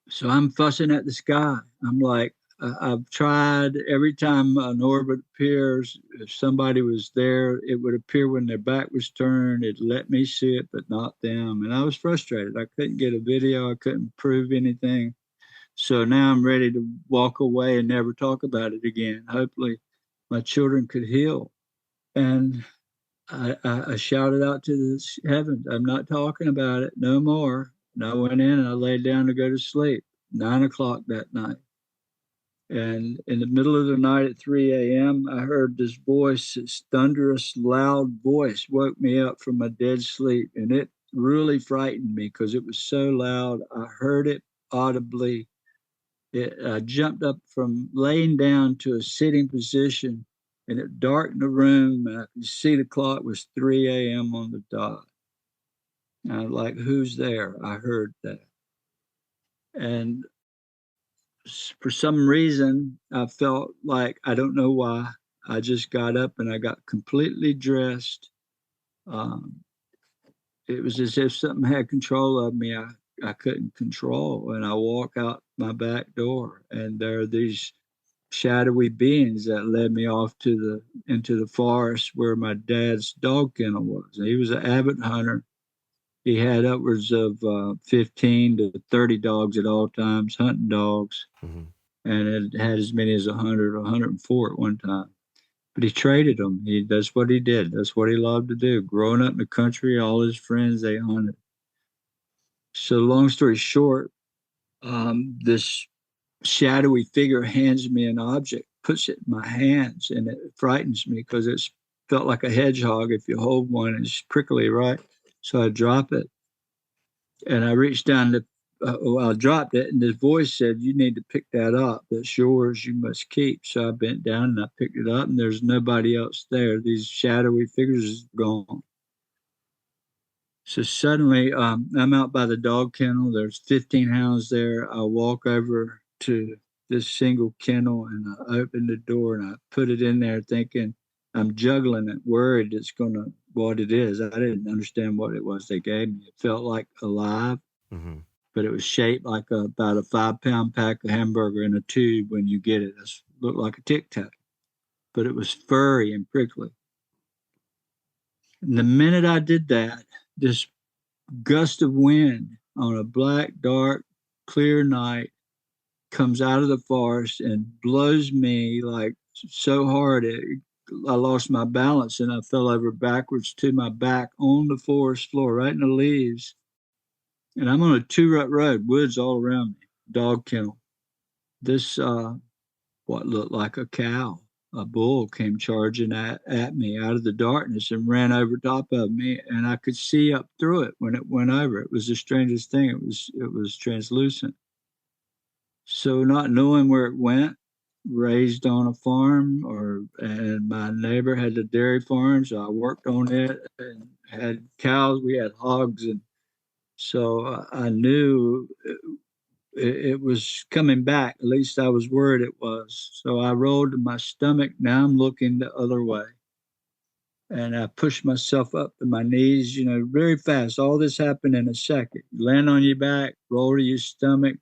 So I'm fussing at the sky. I'm like, I've tried every time an orbit appears, if somebody was there, it would appear when their back was turned. It let me see it, but not them. And I was frustrated. I couldn't get a video. I couldn't prove anything. So now I'm ready to walk away and never talk about it again. Hopefully my children could heal. And I shouted out to the heavens, I'm not talking about it no more. And I went in and I laid down to go to sleep, 9:00 that night. And in the middle of the night at 3 a.m., I heard this voice, this thunderous, loud voice woke me up from my dead sleep. And it really frightened me because it was so loud. I heard it audibly. I jumped up from laying down to a sitting position, and it darkened the room, and I could see the clock was 3 a.m. on the dot. And I was like, who's there? I heard that. And for some reason, I felt like, I don't know why, I just got up and I got completely dressed. Um, it was as if something had control of me. I couldn't control. And I walk out my back door, and there are these shadowy beings that led me off to into the forest where my dad's dog kennel was. And he was an avid hunter. He had upwards of 15 to 30 dogs at all times, hunting dogs, Mm-hmm. and it had as many as 100 or 104 at one time. But he traded them. That's what he did. That's what he loved to do. Growing up in the country, all his friends, they hunted. So long story short, this shadowy figure hands me an object, puts it in my hands, and it frightens me because it's felt like a hedgehog. If you hold one, it's prickly, right? So I drop it, and I reached down to, I dropped it, and this voice said, "You need to pick that up. That's yours. You must keep." So I bent down and I picked it up, and there's nobody else there. These shadowy figures are gone. So suddenly, I'm out by the dog kennel. There's 15 hounds there. I walk over to this single kennel and I open the door and I put it in there thinking I'm juggling it, worried it's going to, what it is. I didn't understand what it was they gave me. It felt like alive, Mm-hmm. but it was shaped like about a 5-pound pack of hamburger in a tube when you get it. It looked like a Tic Tac, but it was furry and prickly. And the minute I did that, this gust of wind on a black, dark, clear night comes out of the forest and blows me like so hard I lost my balance and I fell over backwards to my back on the forest floor, right in the leaves. And I'm on a 2-rut road, woods all around me, dog kennel. This, what looked like a cow, a bull came charging at me out of the darkness and ran over top of me, and I could see up through it when it went over. It was the strangest thing. It was translucent. So not knowing where it went, raised on a farm, and my neighbor had a dairy farm, so I worked on it and had cows. We had hogs, and so I knew it was coming back. At least I was worried it was. So I rolled to my stomach. Now I'm looking the other way. And I pushed myself up to my knees, very fast. All this happened in a second. You land on your back, roll to your stomach,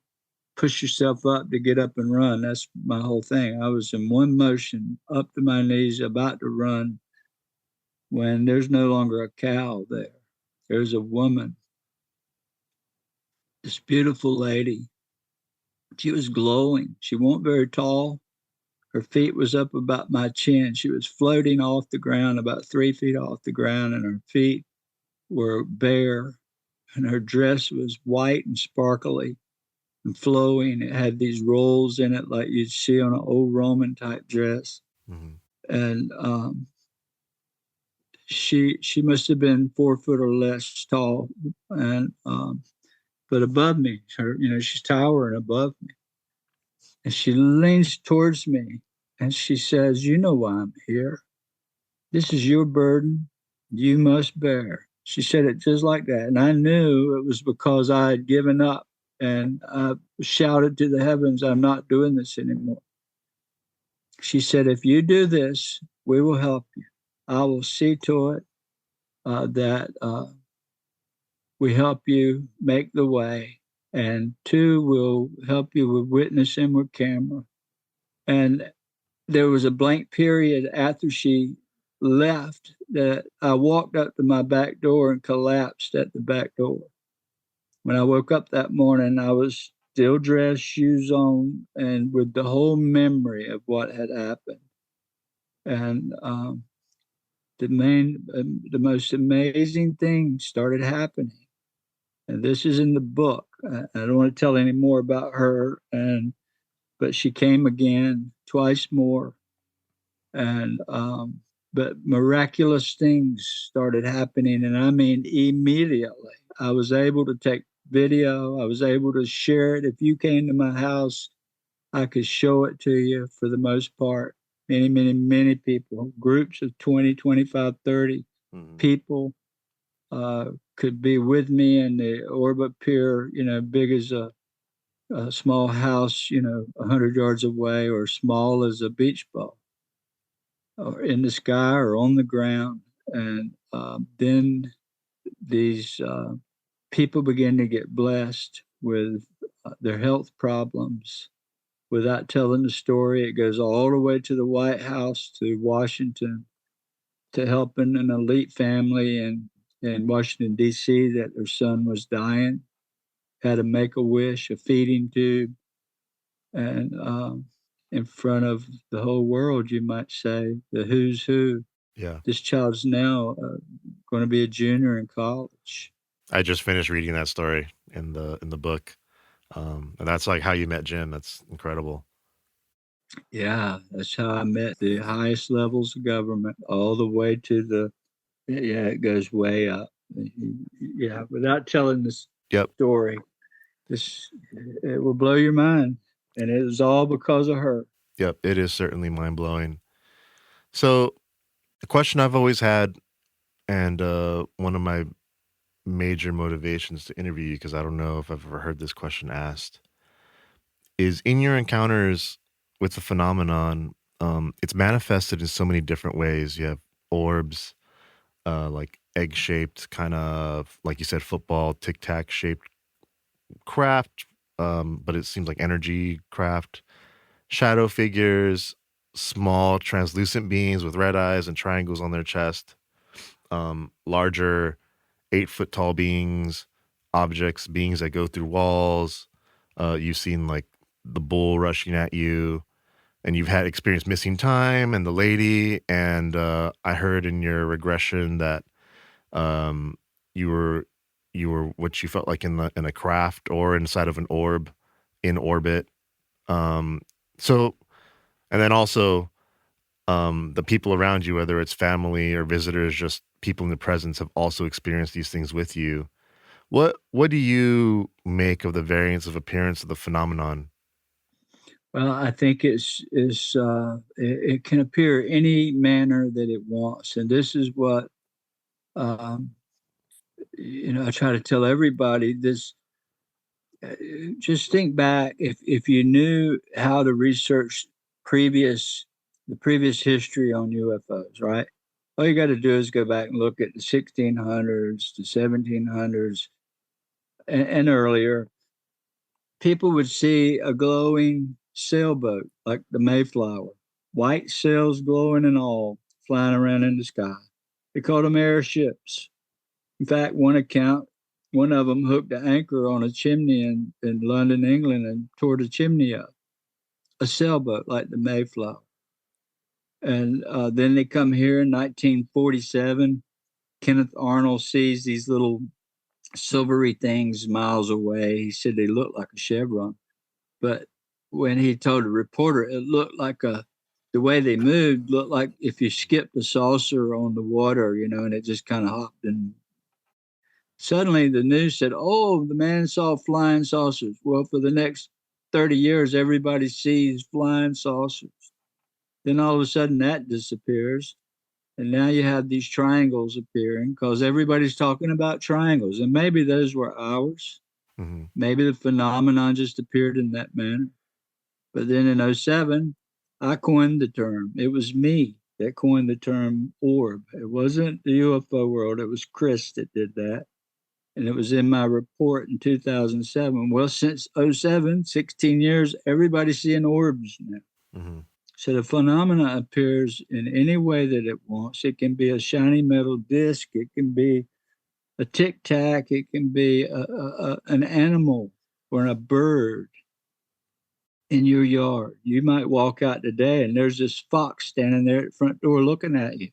push yourself up to get up and run. That's my whole thing. I was in one motion, up to my knees, about to run, when there's no longer a cow there. There's a woman, this beautiful lady. She was glowing. She wasn't very tall. Her feet was up about my chin. She was floating off the ground, about 3 feet off the ground, and her feet were bare. And her dress was white and sparkly and flowing. It had these rolls in it like you'd see on an old Roman type dress. Mm-hmm. And she must have been 4 foot or less tall, and but above me, she's towering above me. And she leans towards me and she says, "You know why I'm here. This is your burden. You must bear." She said it just like that. And I knew it was because I had given up, and I shouted to the heavens, "I'm not doing this anymore." She said, "If you do this, we will help you. I will see to it that we help you make the way. And 2, we'll help you with witnessing with camera." And there was a blank period after she left that I walked up to my back door and collapsed at the back door. When I woke up that morning, I was still dressed, shoes on, and with the whole memory of what had happened. And the most amazing thing started happening. And this is in the book. I don't want to tell any more about her, but she came again twice more, and but miraculous things started happening, and I mean immediately. I was able to take video. I was able to share it. If you came to my house, I could show it to you for the most part. Many people, groups of 20, 25, 30 Mm-hmm. people. could be with me, and the orb appear, big as a small house, 100 yards away, or small as a beach ball, or in the sky or on the ground. And then these people begin to get blessed with their health problems. Without telling the story, it goes all the way to the White House, to Washington, to helping an elite family in Washington, D.C., that their son was dying, had to make a wish, a feeding tube, and in front of the whole world, you might say, the who's who. Yeah. This child's now going to be a junior in college. I just finished reading that story in the book. And that's like how you met Jim. That's incredible. Yeah, that's how I met the highest levels of government, all the way to it goes way up. Yeah, without telling this story, it will blow your mind. And it was all because of her. Yep, it is certainly mind-blowing. So the question I've always had, and one of my major motivations to interview you, because I don't know if I've ever heard this question asked, is in your encounters with the phenomenon, it's manifested in so many different ways. You have orbs, like egg-shaped, kind of, like you said, football, tic-tac shaped craft, but it seems like energy craft, shadow figures, small translucent beings with red eyes and triangles on their chest, larger 8-foot tall beings, objects, beings that go through walls. You've seen like the bull rushing at you, and you've had experience missing time and the lady. And I heard in your regression that you were what you felt like in a craft or inside of an orb in orbit. So, and then also the people around you, whether it's family or visitors, just people in the presence, have also experienced these things with you. What do you make of the variance of appearance of the phenomenon? Well, I think it can appear any manner that it wants, and this is what I try to tell everybody. This just think back, if you knew how to research the previous history on UFOs, right? All you got to do is go back and look at the 1600s, the 1700s, and earlier. People would see a glowing sailboat like the Mayflower, white sails glowing and all, flying around in the sky. They called them airships. In fact, one of them hooked an anchor on a chimney in London, England, and tore the chimney up. A sailboat like the Mayflower. And then they come here in 1947. Kenneth Arnold sees these little silvery things miles away. He said they looked like a chevron. But when he told a reporter, it looked like the way they moved looked like if you skipped a saucer on the water, and it just kind of hopped. And suddenly the news said, oh, the man saw flying saucers. Well, for the next 30 years, everybody sees flying saucers. Then all of a sudden that disappears. And now you have these triangles appearing because everybody's talking about triangles. And maybe those were ours. Mm-hmm. Maybe the phenomenon just appeared in that manner. But then in 2007, I coined the term. It was me that coined the term orb. It wasn't the UFO world. It was Chris that did that. And it was in my report in 2007. Well, since 2007, 16 years, everybody's seeing orbs now. Mm-hmm. So the phenomena appears in any way that it wants. It can be a shiny metal disc. It can be a tic-tac. It can be an animal or a bird in your yard. You might walk out today and there's this fox standing there at the front door looking at you.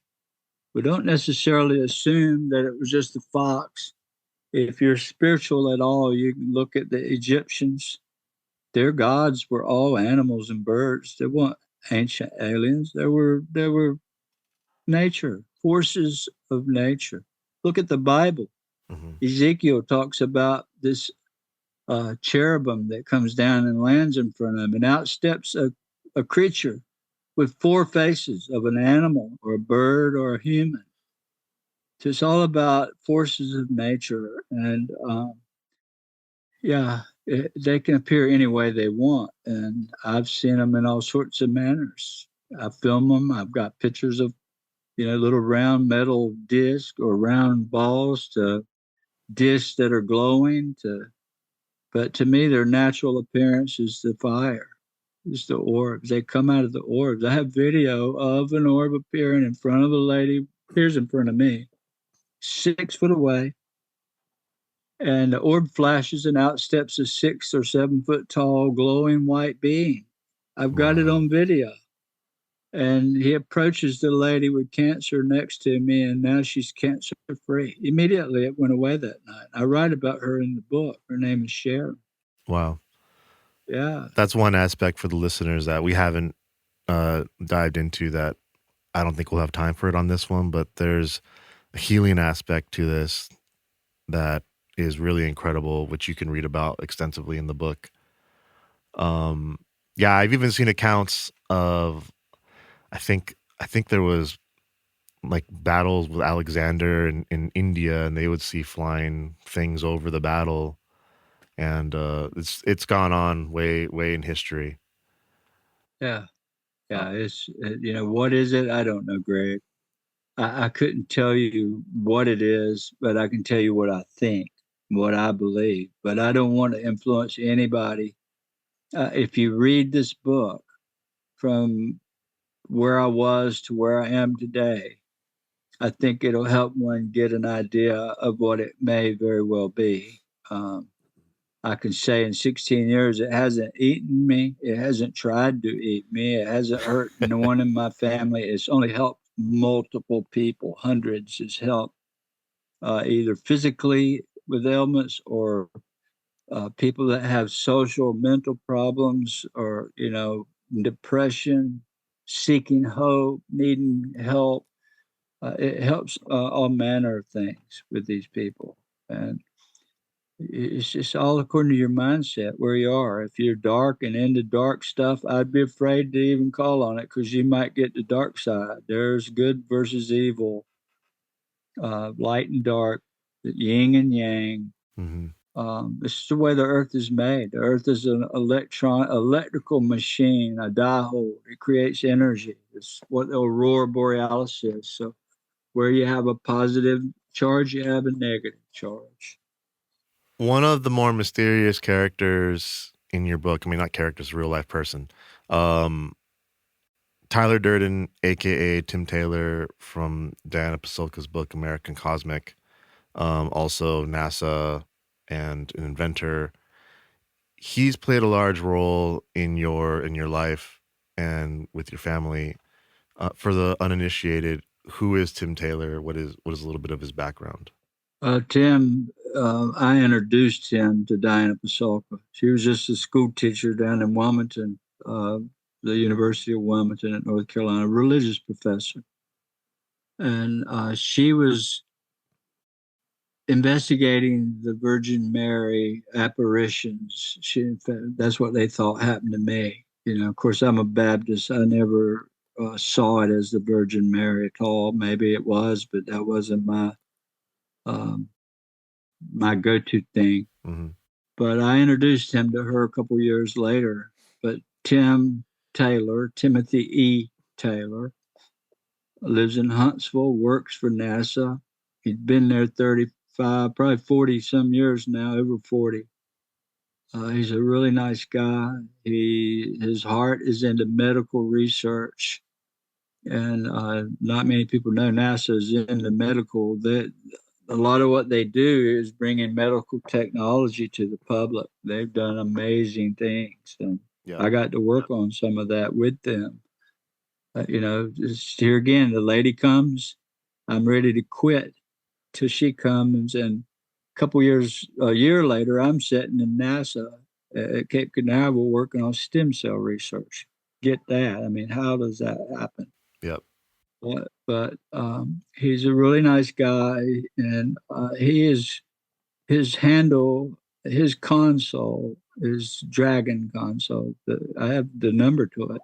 We don't necessarily assume that it was just a fox. If you're spiritual at all, you can look at the Egyptians. Their gods were all animals and birds. They weren't ancient aliens. They were nature, forces of nature. Look at the Bible. Mm-hmm. Ezekiel talks about this cherubim that comes down and lands in front of him, and out steps a creature with 4 faces of an animal or a bird or a human. it's all about forces of nature. And they can appear any way they want. And I've seen them in all sorts of manners. I film them. I've got pictures of, little round metal discs or round balls to discs that are glowing but to me, their natural appearance is the fire, is the orbs. They come out of the orbs. I have video of an orb appearing in front of a lady, appears in front of me, 6 foot away. And the orb flashes and out steps a 6 or 7 foot tall glowing white being. I've got it on video. And he approaches the lady with cancer next to me, and now she's cancer free. Immediately, it went away that night. I write about her in the book. Her name is Sharon. Wow. Yeah. That's one aspect for the listeners that we haven't dived into, that I don't think we'll have time for it on this one, but there's a healing aspect to this that is really incredible, which you can read about extensively in the book. I've even seen accounts of, I think there was like battles with Alexander in India, and they would see flying things over the battle, and it's gone on way in history. Yeah. It's what is it? I don't know, Greg. I couldn't tell you what it is, but I can tell you what I think, what I believe. But I don't want to influence anybody. If you read this book from where I was to where I am today, I think it'll help one get an idea of what it may very well be. I can say in 16 years, it hasn't eaten me. It hasn't tried to eat me. It hasn't hurt no one in my family. It's only helped multiple people, hundreds. It's helped either physically with ailments or people that have social mental problems or, depression, seeking hope, needing help. It helps all manner of things with these people. And it's just all according to your mindset where you are. If you're dark and into dark stuff, I'd be afraid to even call on it because you might get the dark side. There's good versus evil, light and dark, yin and yang. Mm-hmm. This is the way the earth is made. The earth is an electrical machine, a diode. It creates energy. It's what the aurora borealis is. So where you have a positive charge, you have a negative charge. One of the more mysterious characters in your book, I mean, not characters, real life person, Tyler Durden, aka Tim Taylor, from Diana Pasulka's book American Cosmic, also NASA and an inventor. He's played a large role in your life and with your family. For the uninitiated, who is Tim Taylor? What is a little bit of his background? Tim, I introduced him to Diana Pasulka. She was just a school teacher down in Wilmington, the University of Wilmington at North Carolina, a religious professor. And she was investigating the Virgin Mary apparitions. That's what they thought happened to me. Of course, I'm a Baptist. I never saw it as the Virgin Mary at all. Maybe it was, but that wasn't my go-to thing. Mm-hmm. But I introduced him to her a couple years later. But Tim Taylor, Timothy E. Taylor, lives in Huntsville, works for NASA. He'd been there 35, probably 40 some years now, over 40. He's a really nice guy. His heart is into medical research. And not many people know NASA is into medical. That a lot of what they do is bringing medical technology to the public. They've done amazing things, and I got to work on some of that with them. Just here again, the lady comes, I'm ready to quit till she comes, and a year later, I'm sitting in NASA at Cape Canaveral working on stem cell research. Get that? I mean, how does that happen? Yep. But he's a really nice guy, and his handle, his console is Dragon console. I have the number to it.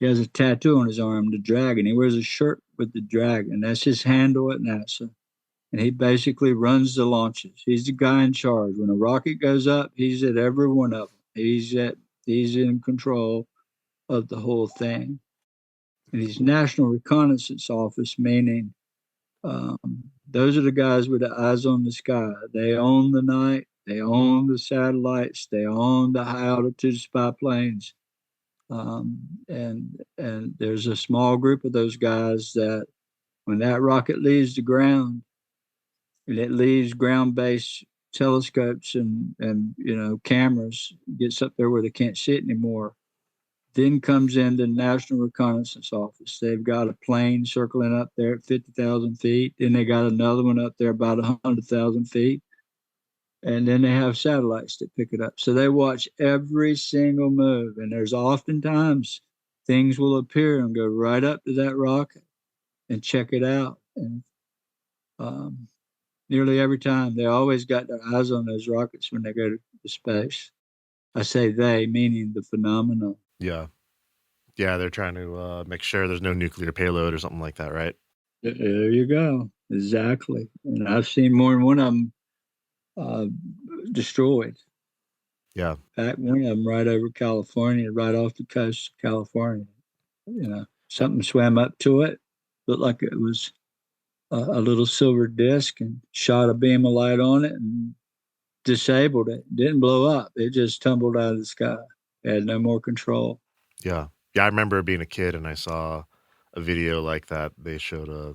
He has a tattoo on his arm, the dragon. He wears a shirt with the Dragon. That's his handle at NASA. And he basically runs the launches. He's the guy in charge. When a rocket goes up, he's at every one of them. He's in control of the whole thing. And he's National Reconnaissance Office, meaning those are the guys with the eyes on the sky. They own the night. They own the satellites. They own the high altitude spy planes. And there's a small group of those guys that when that rocket leaves the ground and it leaves ground-based telescopes and cameras, gets up there where they can't see it anymore, then comes in the National Reconnaissance Office. They've got a plane circling up there at 50,000 feet. Then they got another one up there about 100,000 feet. And then they have satellites that pick it up. So they watch every single move. And there's oftentimes things will appear and go right up to that rocket and check it out. And nearly every time, they always got their eyes on those rockets when they go to space. I say they, meaning the phenomenon. Yeah. Yeah, they're trying to make sure there's no nuclear payload or something like that, right? There you go. Exactly. And I've seen more than one of them destroyed. Yeah. In fact, one of them right over California, right off the coast of California. Something swam up to it, looked like it was a little silver disc, and shot a beam of light on it and disabled it. Didn't blow up. It just tumbled out of the sky. It had no more control. Yeah. Yeah, I remember being a kid and I saw a video like that. They showed a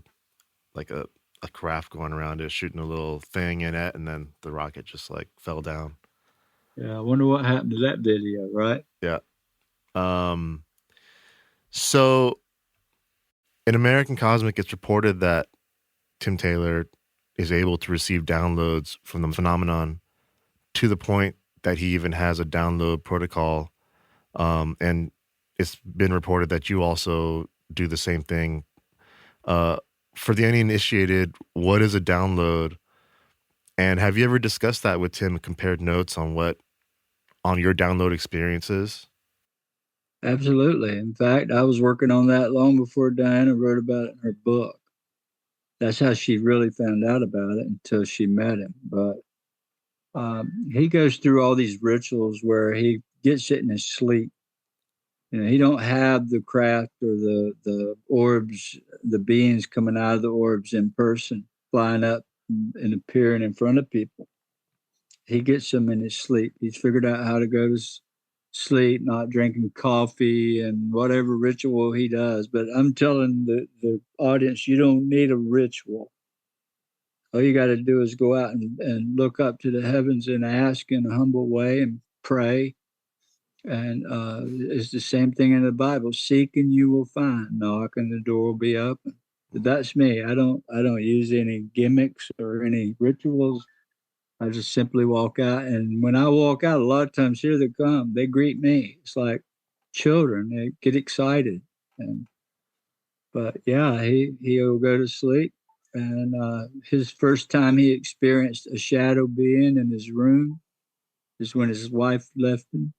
craft going around it, shooting a little thing in it, and then the rocket just like fell down. Yeah, I wonder what happened to that video, right? Yeah. So in American Cosmic, it's reported that Tim Taylor is able to receive downloads from the phenomenon to the point that he even has a download protocol. And it's been reported that you also do the same thing. For the uninitiated, what is a download? And have you ever discussed that with Tim and compared notes on your download experiences? Absolutely. In fact, I was working on that long before Diana wrote about it in her book. That's how she really found out about it until she met him. But he goes through all these rituals where he gets it in his sleep. He don't have the craft or the orbs, the beings coming out of the orbs in person, flying up and appearing in front of people. He gets them in his sleep. He's figured out how to go to sleep, not drinking coffee and whatever ritual he does. But I'm telling the audience, you don't need a ritual. All you got to do is go out and look up to the heavens and ask in a humble way and pray. And it's the same thing in the Bible. Seek and you will find. Knock and the door will be open. But that's me. I don't use any gimmicks or any rituals. I just simply walk out. And when I walk out, a lot of times here they come. They greet me. It's like children. They get excited. But yeah, he'll go to sleep. And his first time he experienced a shadow being in his room is when his wife left him.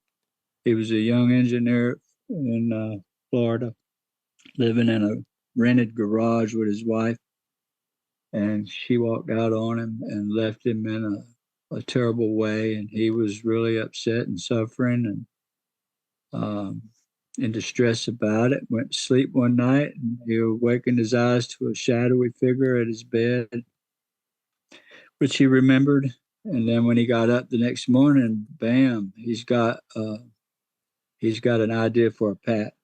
He was a young engineer in Florida, living in a rented garage with his wife. And she walked out on him and left him in a terrible way. And he was really upset and suffering and in distress about it. Went to sleep one night and he awakened his eyes to a shadowy figure at his bed, which he remembered. And then when he got up the next morning, bam, he's got an idea for a patent,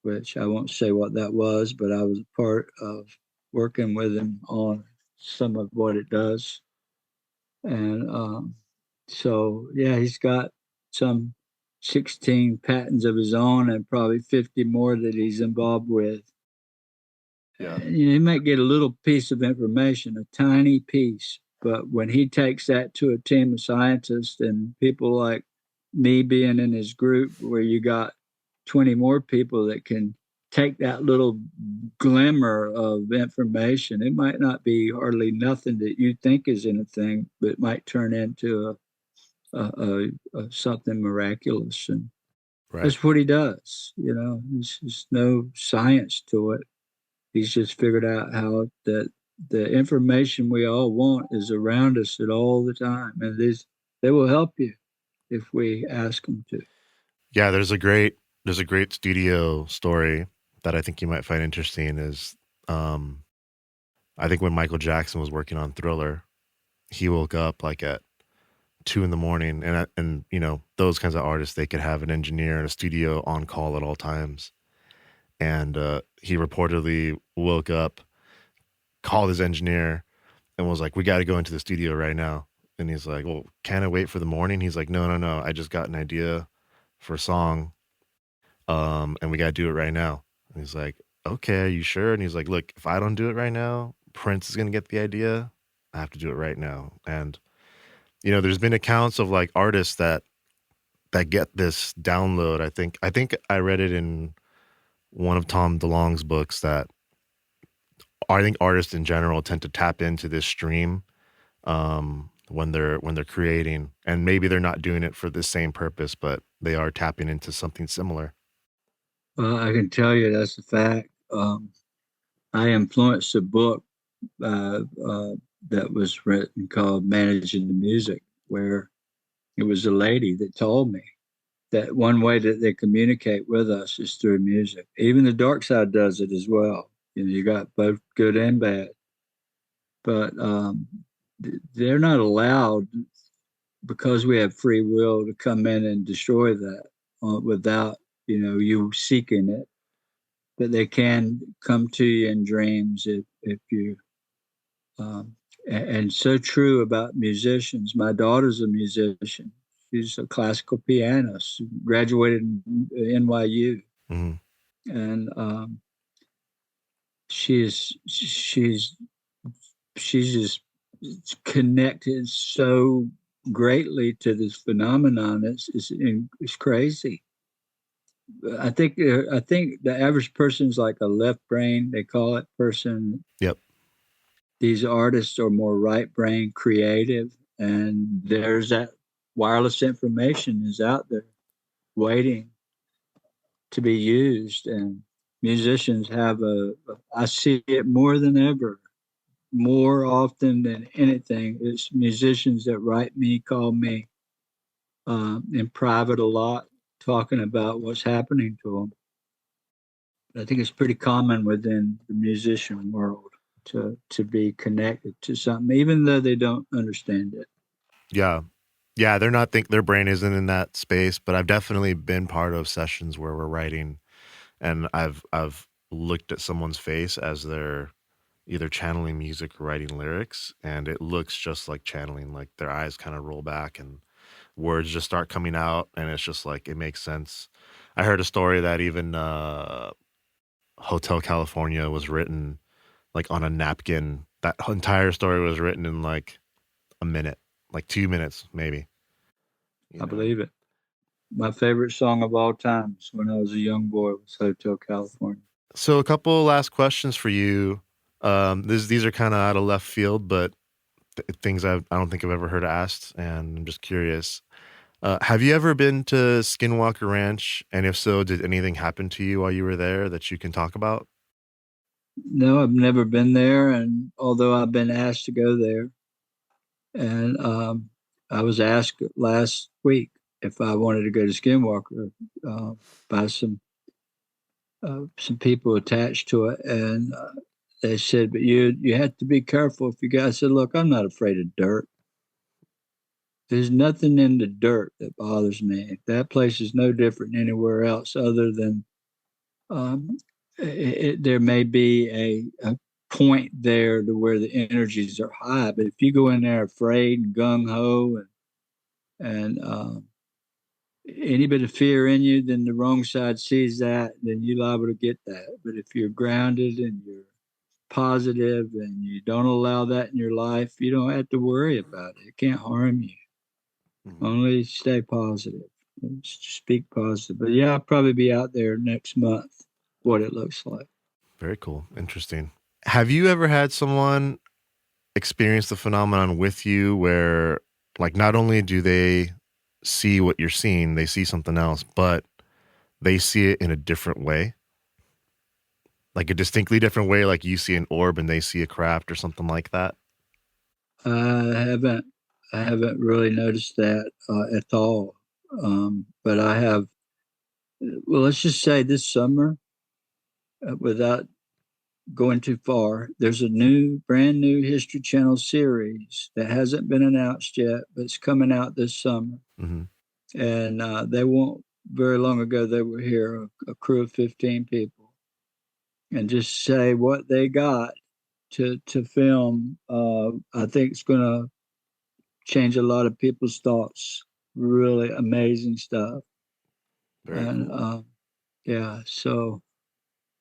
which I won't say what that was, but I was a part of working with him on some of what it does. And so, yeah, he's got some 16 patents of his own and probably 50 more that he's involved with. Yeah. He might get a little piece of information, a tiny piece, but when he takes that to a team of scientists and people like me being in his group, where you got 20 more people that can take that little glimmer of information, it might not be hardly nothing that you think is anything, but it might turn into a something miraculous. And Right. that's what he does. There's no science to it. He's just figured out how that the information we all want is around us at all the time, and they will help you if we ask them to. Yeah, there's a great studio story that I think you might find interesting. Is I think when Michael Jackson was working on Thriller, he woke up like at 2 a.m, and you know, those kinds of artists, they could have an engineer in a studio on call at all times. And he reportedly woke up, called his engineer, and was like, "We got to go into the studio right now." And he's like, "Well, can I wait for the morning?" He's like, No. I just got an idea for a song, and we got to do it right now." And he's like, "Okay, are you sure?" And he's like, "Look, if I don't do it right now, Prince is gonna get the idea. I have to do it right now." And you know, there's been accounts of like artists that get this download. I think I read it in one of Tom DeLonge's books that I think artists in general tend to tap into this stream when they're creating, and maybe they're not doing it for the same purpose, but they are tapping into something similar. I can tell you that's a fact. I influenced a book that was written called Managing the Music, where it was a lady that told me that one way that they communicate with us is through music. Even the dark side does it as well. You know, you got both good and bad, but they're not allowed, because we have free will, to come in and destroy that without, you know, you seeking it. But they can come to you in dreams if you and so true about musicians. My daughter's a musician. She's a classical pianist, graduated in NYU, and she's just connected so greatly to this phenomenon. It's crazy. I think the average person's like a left brain, they call it, person. Yep. These artists are more right brain creative, and there's that wireless information is out there waiting to be used. And musicians have I see it more than ever, more often than anything. It's musicians that write me, call me in private a lot, talking about what's happening to them. I think it's pretty common within the musician world to be connected to something, even though they don't understand it. Yeah. They're not their brain isn't in that space, but I've definitely been part of sessions where we're writing, and I've looked at someone's face as they're either channeling music or writing lyrics, and it looks just like channeling. Like their eyes kind of roll back and words just start coming out, and it's just like it makes sense. I heard a story that even Hotel California was written like on a napkin. That entire story was written in like a minute, like 2 minutes maybe. I believe it. My favorite song of all times when I was a young boy was Hotel California. So a couple last questions for you. These are kind of out of left field, but things I don't think I've ever heard asked, and I'm just curious. Have you ever been to Skinwalker Ranch? And if so, did anything happen to you while you were there that you can talk about? No, I've never been there, and although I've been asked to go there, and I was asked last week if I wanted to go to Skinwalker by some people attached to it, and they said, "But you have to be careful if you go." I said, "Look, I'm not afraid of dirt. There's nothing in the dirt that bothers me. That place is no different than anywhere else, other than there may be a point there to where the energies are high. But if you go in there afraid and gung ho and any bit of fear in you, then the wrong side sees that, then you're liable to get that. But if you're grounded and you're positive and you don't allow that in your life, you don't have to worry about it. It can't harm you. Only stay positive. Speak positive." But yeah, I'll probably be out there next month, what it looks like. Very cool. Interesting. Have you ever had someone experience the phenomenon with you where, like, not only do they see what you're seeing, they see something else, but they see it in a different way? Like a distinctly different way, like you see an orb and they see a craft or something like that? I haven't really noticed that at all. But I have. Well, let's just say this summer, without going too far, there's a brand new History Channel series that hasn't been announced yet, but it's coming out this summer. Mm-hmm. And they won't very long ago they were here, a crew of 15 people, and just say what they got to film. I think it's going to change a lot of people's thoughts. Really amazing stuff. Very And cool. yeah, so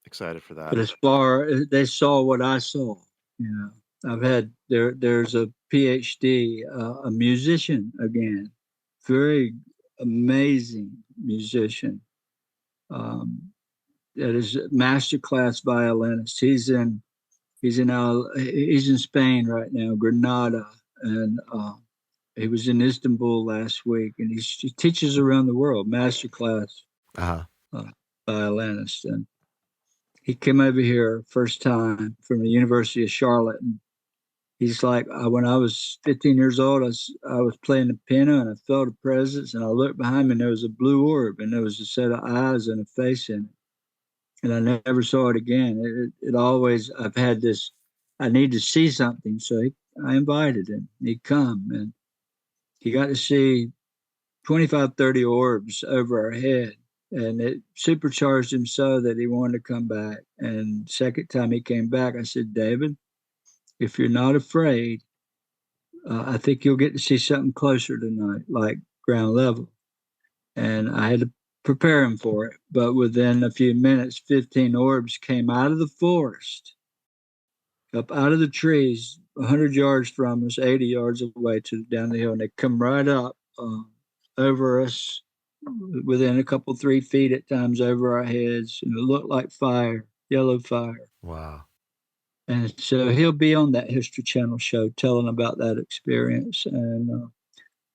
Excited for that. but as far as they saw what I saw, you know, I've had there's a PhD, a musician again, very amazing musician. Um, that is a master class violinist. He's in Spain right now, Granada, and he was in Istanbul last week, and he teaches around the world, master class Uh-huh. uh, violinist. And he came over here first time from the University of Charlotte. And he's like, when I was 15 years old, I was playing the piano and I felt a presence, and I looked behind me and there was a blue orb and there was a set of eyes and a face in it. And I never saw it again. It always, I've had this, I need to see something. So I invited him. He'd come, and he got to see 25, 30 orbs over our head. And it supercharged him so that he wanted to come back. And second time he came back, I said, David, if you're not afraid, I think you'll get to see something closer tonight, like ground level. And I had to prepare him for it. But within a few minutes, 15 orbs came out of the forest, up out of the trees, 100 yards from us, 80 yards away to down the hill. And they come right up over us, within a couple, 3 feet at times over our heads. And it looked like fire, yellow fire. Wow. And so he'll be on that History Channel show telling about that experience. And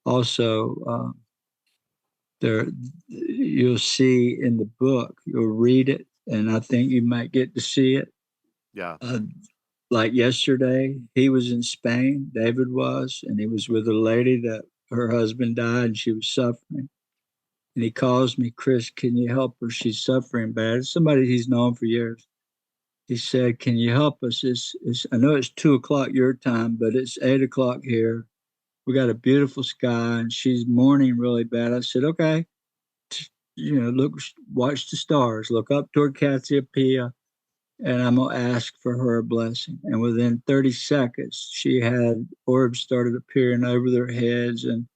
also, there you'll see in the book, you'll read it, and I think you might get to see it. Yeah. Like yesterday, he was in Spain, David was, and he was with a lady that her husband died and she was suffering. And he calls me, Chris, can you help her? She's suffering bad. It's somebody he's known for years. He said, can you help us? I know it's 2 o'clock your time, but it's 8 o'clock here. We got a beautiful sky and she's mourning really bad. I said, okay, look, watch the stars, look up toward Cassiopeia, and I'm going to ask for her a blessing. And within 30 seconds, she had orbs started appearing over their heads. And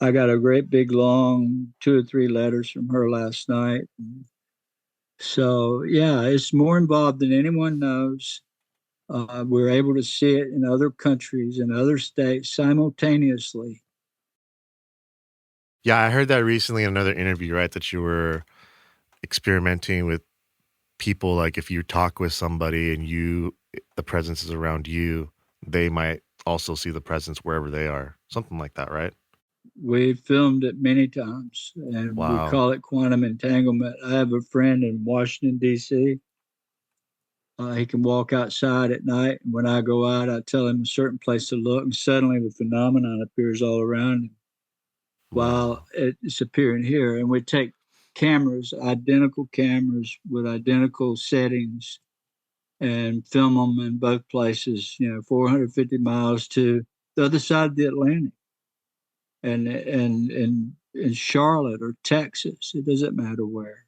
I got a great big long 2 or 3 letters from her last night. So, yeah, it's more involved than anyone knows. We're able to see it in other countries and other states simultaneously. Yeah, I heard that recently in another interview, right? That you were experimenting with people, like if you talk with somebody and the presence is around you, they might also see the presence wherever they are. Something like that, right? We filmed it many times, and we Wow. call it quantum entanglement. I have a friend in Washington, D.C. He can walk outside at night, and when I go out, I tell him a certain place to look, and suddenly the phenomenon appears all around him while Wow. it's appearing here. And we take cameras, identical cameras with identical settings, and film them in both places, 450 miles to the other side of the Atlantic. And in Charlotte or Texas, it doesn't matter where.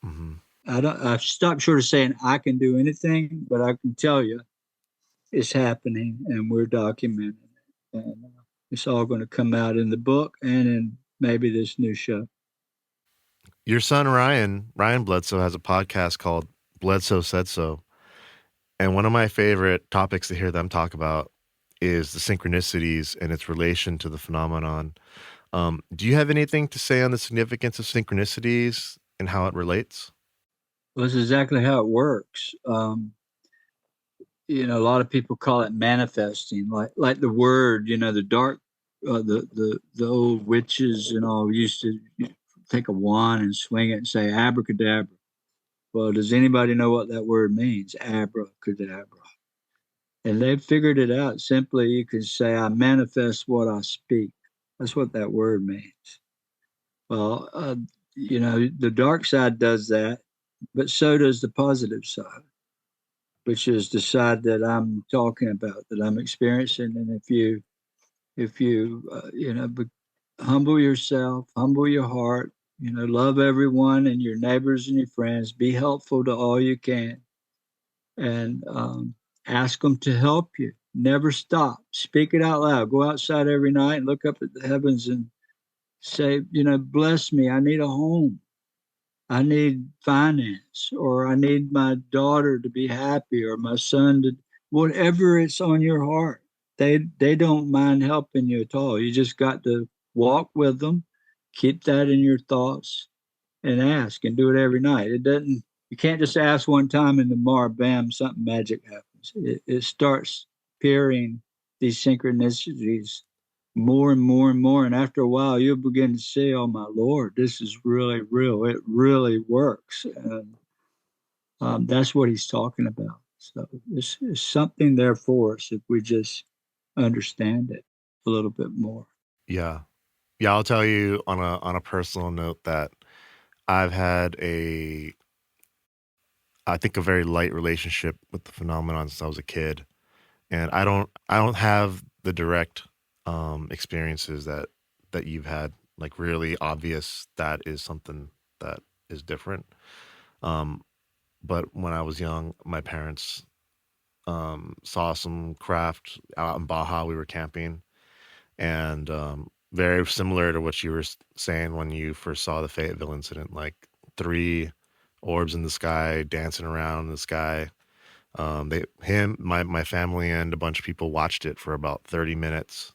Mm-hmm. I've stopped short of saying I can do anything, but I can tell you it's happening and we're documenting it. And it's all going to come out in the book and in maybe this new show. Your son, Ryan Bledsoe, has a podcast called Bledsoe Said So. And one of my favorite topics to hear them talk about is the synchronicities and its relation to the phenomenon. Do you have anything to say on the significance of synchronicities and how it relates? Well, that's exactly how it works. A lot of people call it manifesting, like the word, the dark, the old witches and all used to take a wand and swing it and say abracadabra. Well, does anybody know what that word means? Abracadabra. And they figured it out. Simply, you could say, I manifest what I speak. That's what that word means. Well, the dark side does that, but so does the positive side, which is the side that I'm talking about, that I'm experiencing. And if you humble yourself, humble your heart, love everyone and your neighbors and your friends, be helpful to all you can, and ask them to help you. Never stop. Speak it out loud. Go outside every night and look up at the heavens and say, bless me. I need a home. I need finance, or I need my daughter to be happy, or my son to, whatever it's on your heart. They don't mind helping you at all. You just got to walk with them, keep that in your thoughts, and ask, and do it every night. It doesn't. You can't just ask one time and tomorrow, bam, something magic happens. It starts appearing, these synchronicities, more and more and more. And after a while, you'll begin to see, oh my Lord, this is really real. It really works. And that's what he's talking about. So there's something there for us if we just understand it a little bit more. Yeah. Yeah, I'll tell you on a personal note that I've had I think a very light relationship with the phenomenon since I was a kid. And I don't have the direct experiences that you've had, like really obvious that is something that is different. Um but when I was young, my parents saw some craft out in Baja. We were camping, and very similar to what you were saying when you first saw the Fayetteville incident, like three orbs in the sky dancing around in the sky. My family and a bunch of people watched it for about 30 minutes.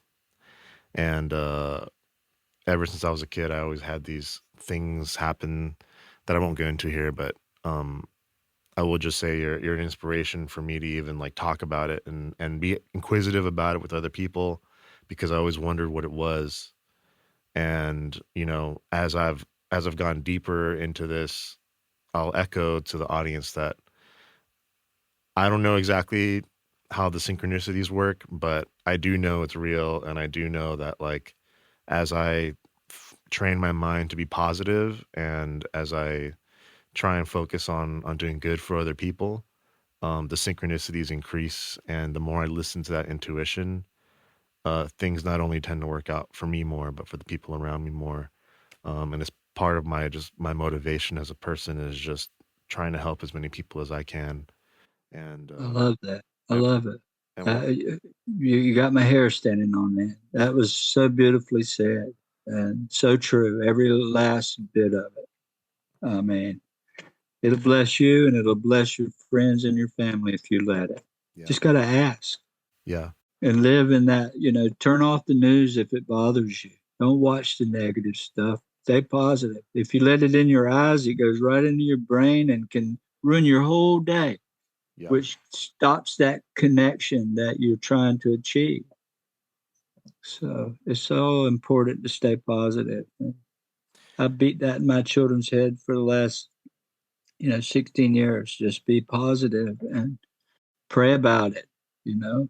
And ever since I was a kid, I always had these things happen that I won't go into here, but I will just say you're an inspiration for me to even like talk about it and be inquisitive about it with other people, because I always wondered what it was. And, as I've gone deeper into this, I'll echo to the audience that I don't know exactly how the synchronicities work, but I do know it's real. And I do know that, like, as I train my mind to be positive, and as I try and focus on doing good for other people, the synchronicities increase. And the more I listen to that intuition, things not only tend to work out for me more, but for the people around me more. And it's part of my motivation as a person is just trying to help as many people as I can. And I love that. I and, love it. and we're, You got my hair standing on that. That was so beautifully said and so true. Every last bit of it. I mean, it'll bless you and it'll bless your friends and your family if you let it. yeah, Just got to ask yeah, and live in that. Turn off the news if it bothers you. Don't watch the negative stuff. Stay positive. If you let it in your eyes, it goes right into your brain and can ruin your whole day, yeah, which stops that connection that you're trying to achieve. So it's so important to stay positive. And I beat that in my children's head for the last, 16 years. Just be positive and pray about it, you know,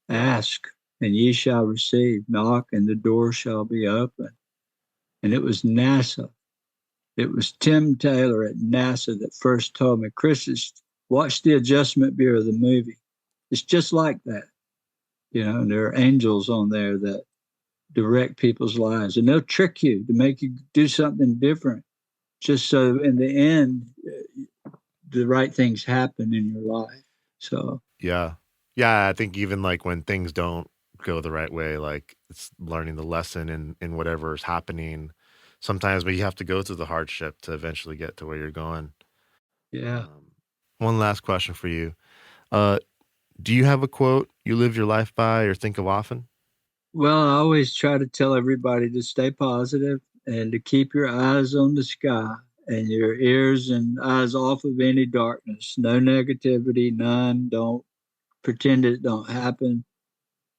yeah, ask and ye shall receive, knock and the door shall be open. And it was NASA. It was Tim Taylor at NASA that first told me, Chris, watch the Adjustment Bureau, the movie. It's just like that. And there are angels on there that direct people's lives, and they'll trick you to make you do something different, just so in the end, the right things happen in your life. So, yeah, yeah. I think even like when things don't go the right way, like it's learning the lesson in whatever is happening. Sometimes, but you have to go through the hardship to eventually get to where you're going. yeah. One last question for you. Uh, do you have a quote you live your life by or think of often? Well, I always try to tell everybody to stay positive and to keep your eyes on the sky and your ears and eyes off of any darkness. No negativity, none. Don't pretend it don't happen.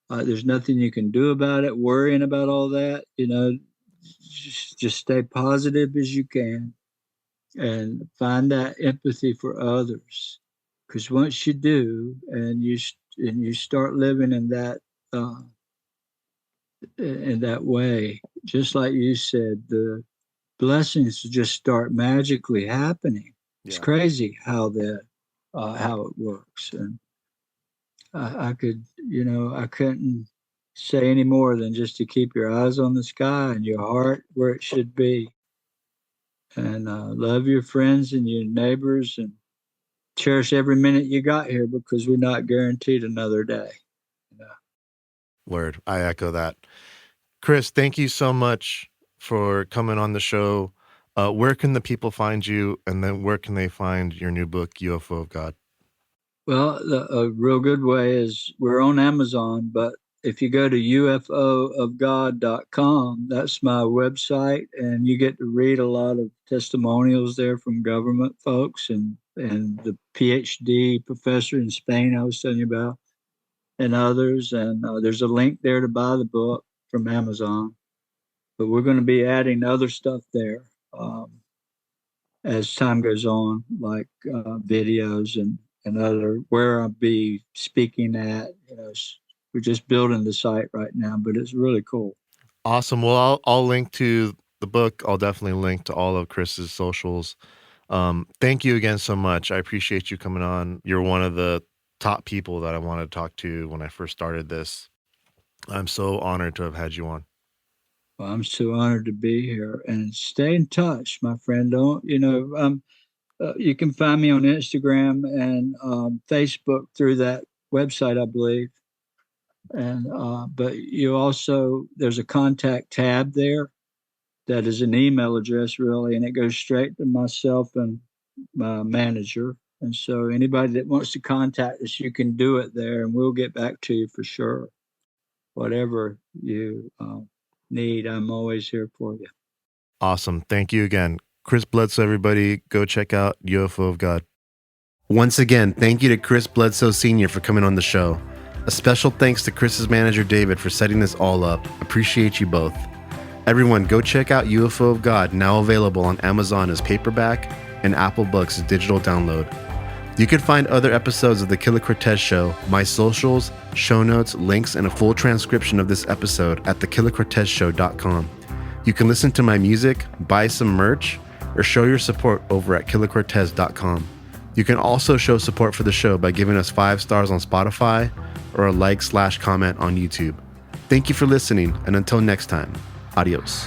There's nothing you can do about it. Worrying about all that, just stay positive as you can, and find that empathy for others. Because once you do, and you start living in that way, just like you said, the blessings just start magically happening. It's crazy how it works. And I couldn't say any more than just to keep your eyes on the sky and your heart where it should be, and love your friends and your neighbors, and cherish every minute you got here, because we're not guaranteed another day. Word. I echo that. Chris, thank you so much for coming on the show. Where can the people find you, and then where can they find your new book, UFO of God? Well, a real good way is we're on Amazon, but if you go to ufoofgod.com, that's my website, and you get to read a lot of testimonials there from government folks and the PhD professor in Spain I was telling you about, and others. And there's a link there to buy the book from Amazon. But we're going to be adding other stuff there as time goes on, like videos and other, where I'll be speaking at. We're just building the site right now, but it's really cool. Awesome. Well, I'll link to the book. I'll definitely link to all of Chris's socials. Thank you again so much. I appreciate you coming on. You're one of the top people that I wanted to talk to when I first started this. I'm so honored to have had you on. Well, I'm so honored to be here, and stay in touch, my friend. You can find me on Instagram and Facebook through that website, I believe. And but you also, there's a contact tab there that is an email address, really, and it goes straight to myself and my manager. And so anybody that wants to contact us, you can do it there, and we'll get back to you for sure. Whatever you need, I'm always here for you. Awesome. Thank you again. Chris Bledsoe, everybody, go check out UFO of God. Once again, thank you to Chris Bledsoe Sr. for coming on the show. A special thanks to Chris's manager, David, for setting this all up. Appreciate you both. Everyone, go check out UFO of God, now available on Amazon as paperback and Apple Books as digital download. You can find other episodes of The Killah Cortez Show, my socials, show notes, links, and a full transcription of this episode at thekillahcortezshow.com. You can listen to my music, buy some merch, or show your support over at killahcortez.com. You can also show support for the show by giving us 5 stars on Spotify or a like/comment on YouTube. Thank you for listening, and until next time, adios.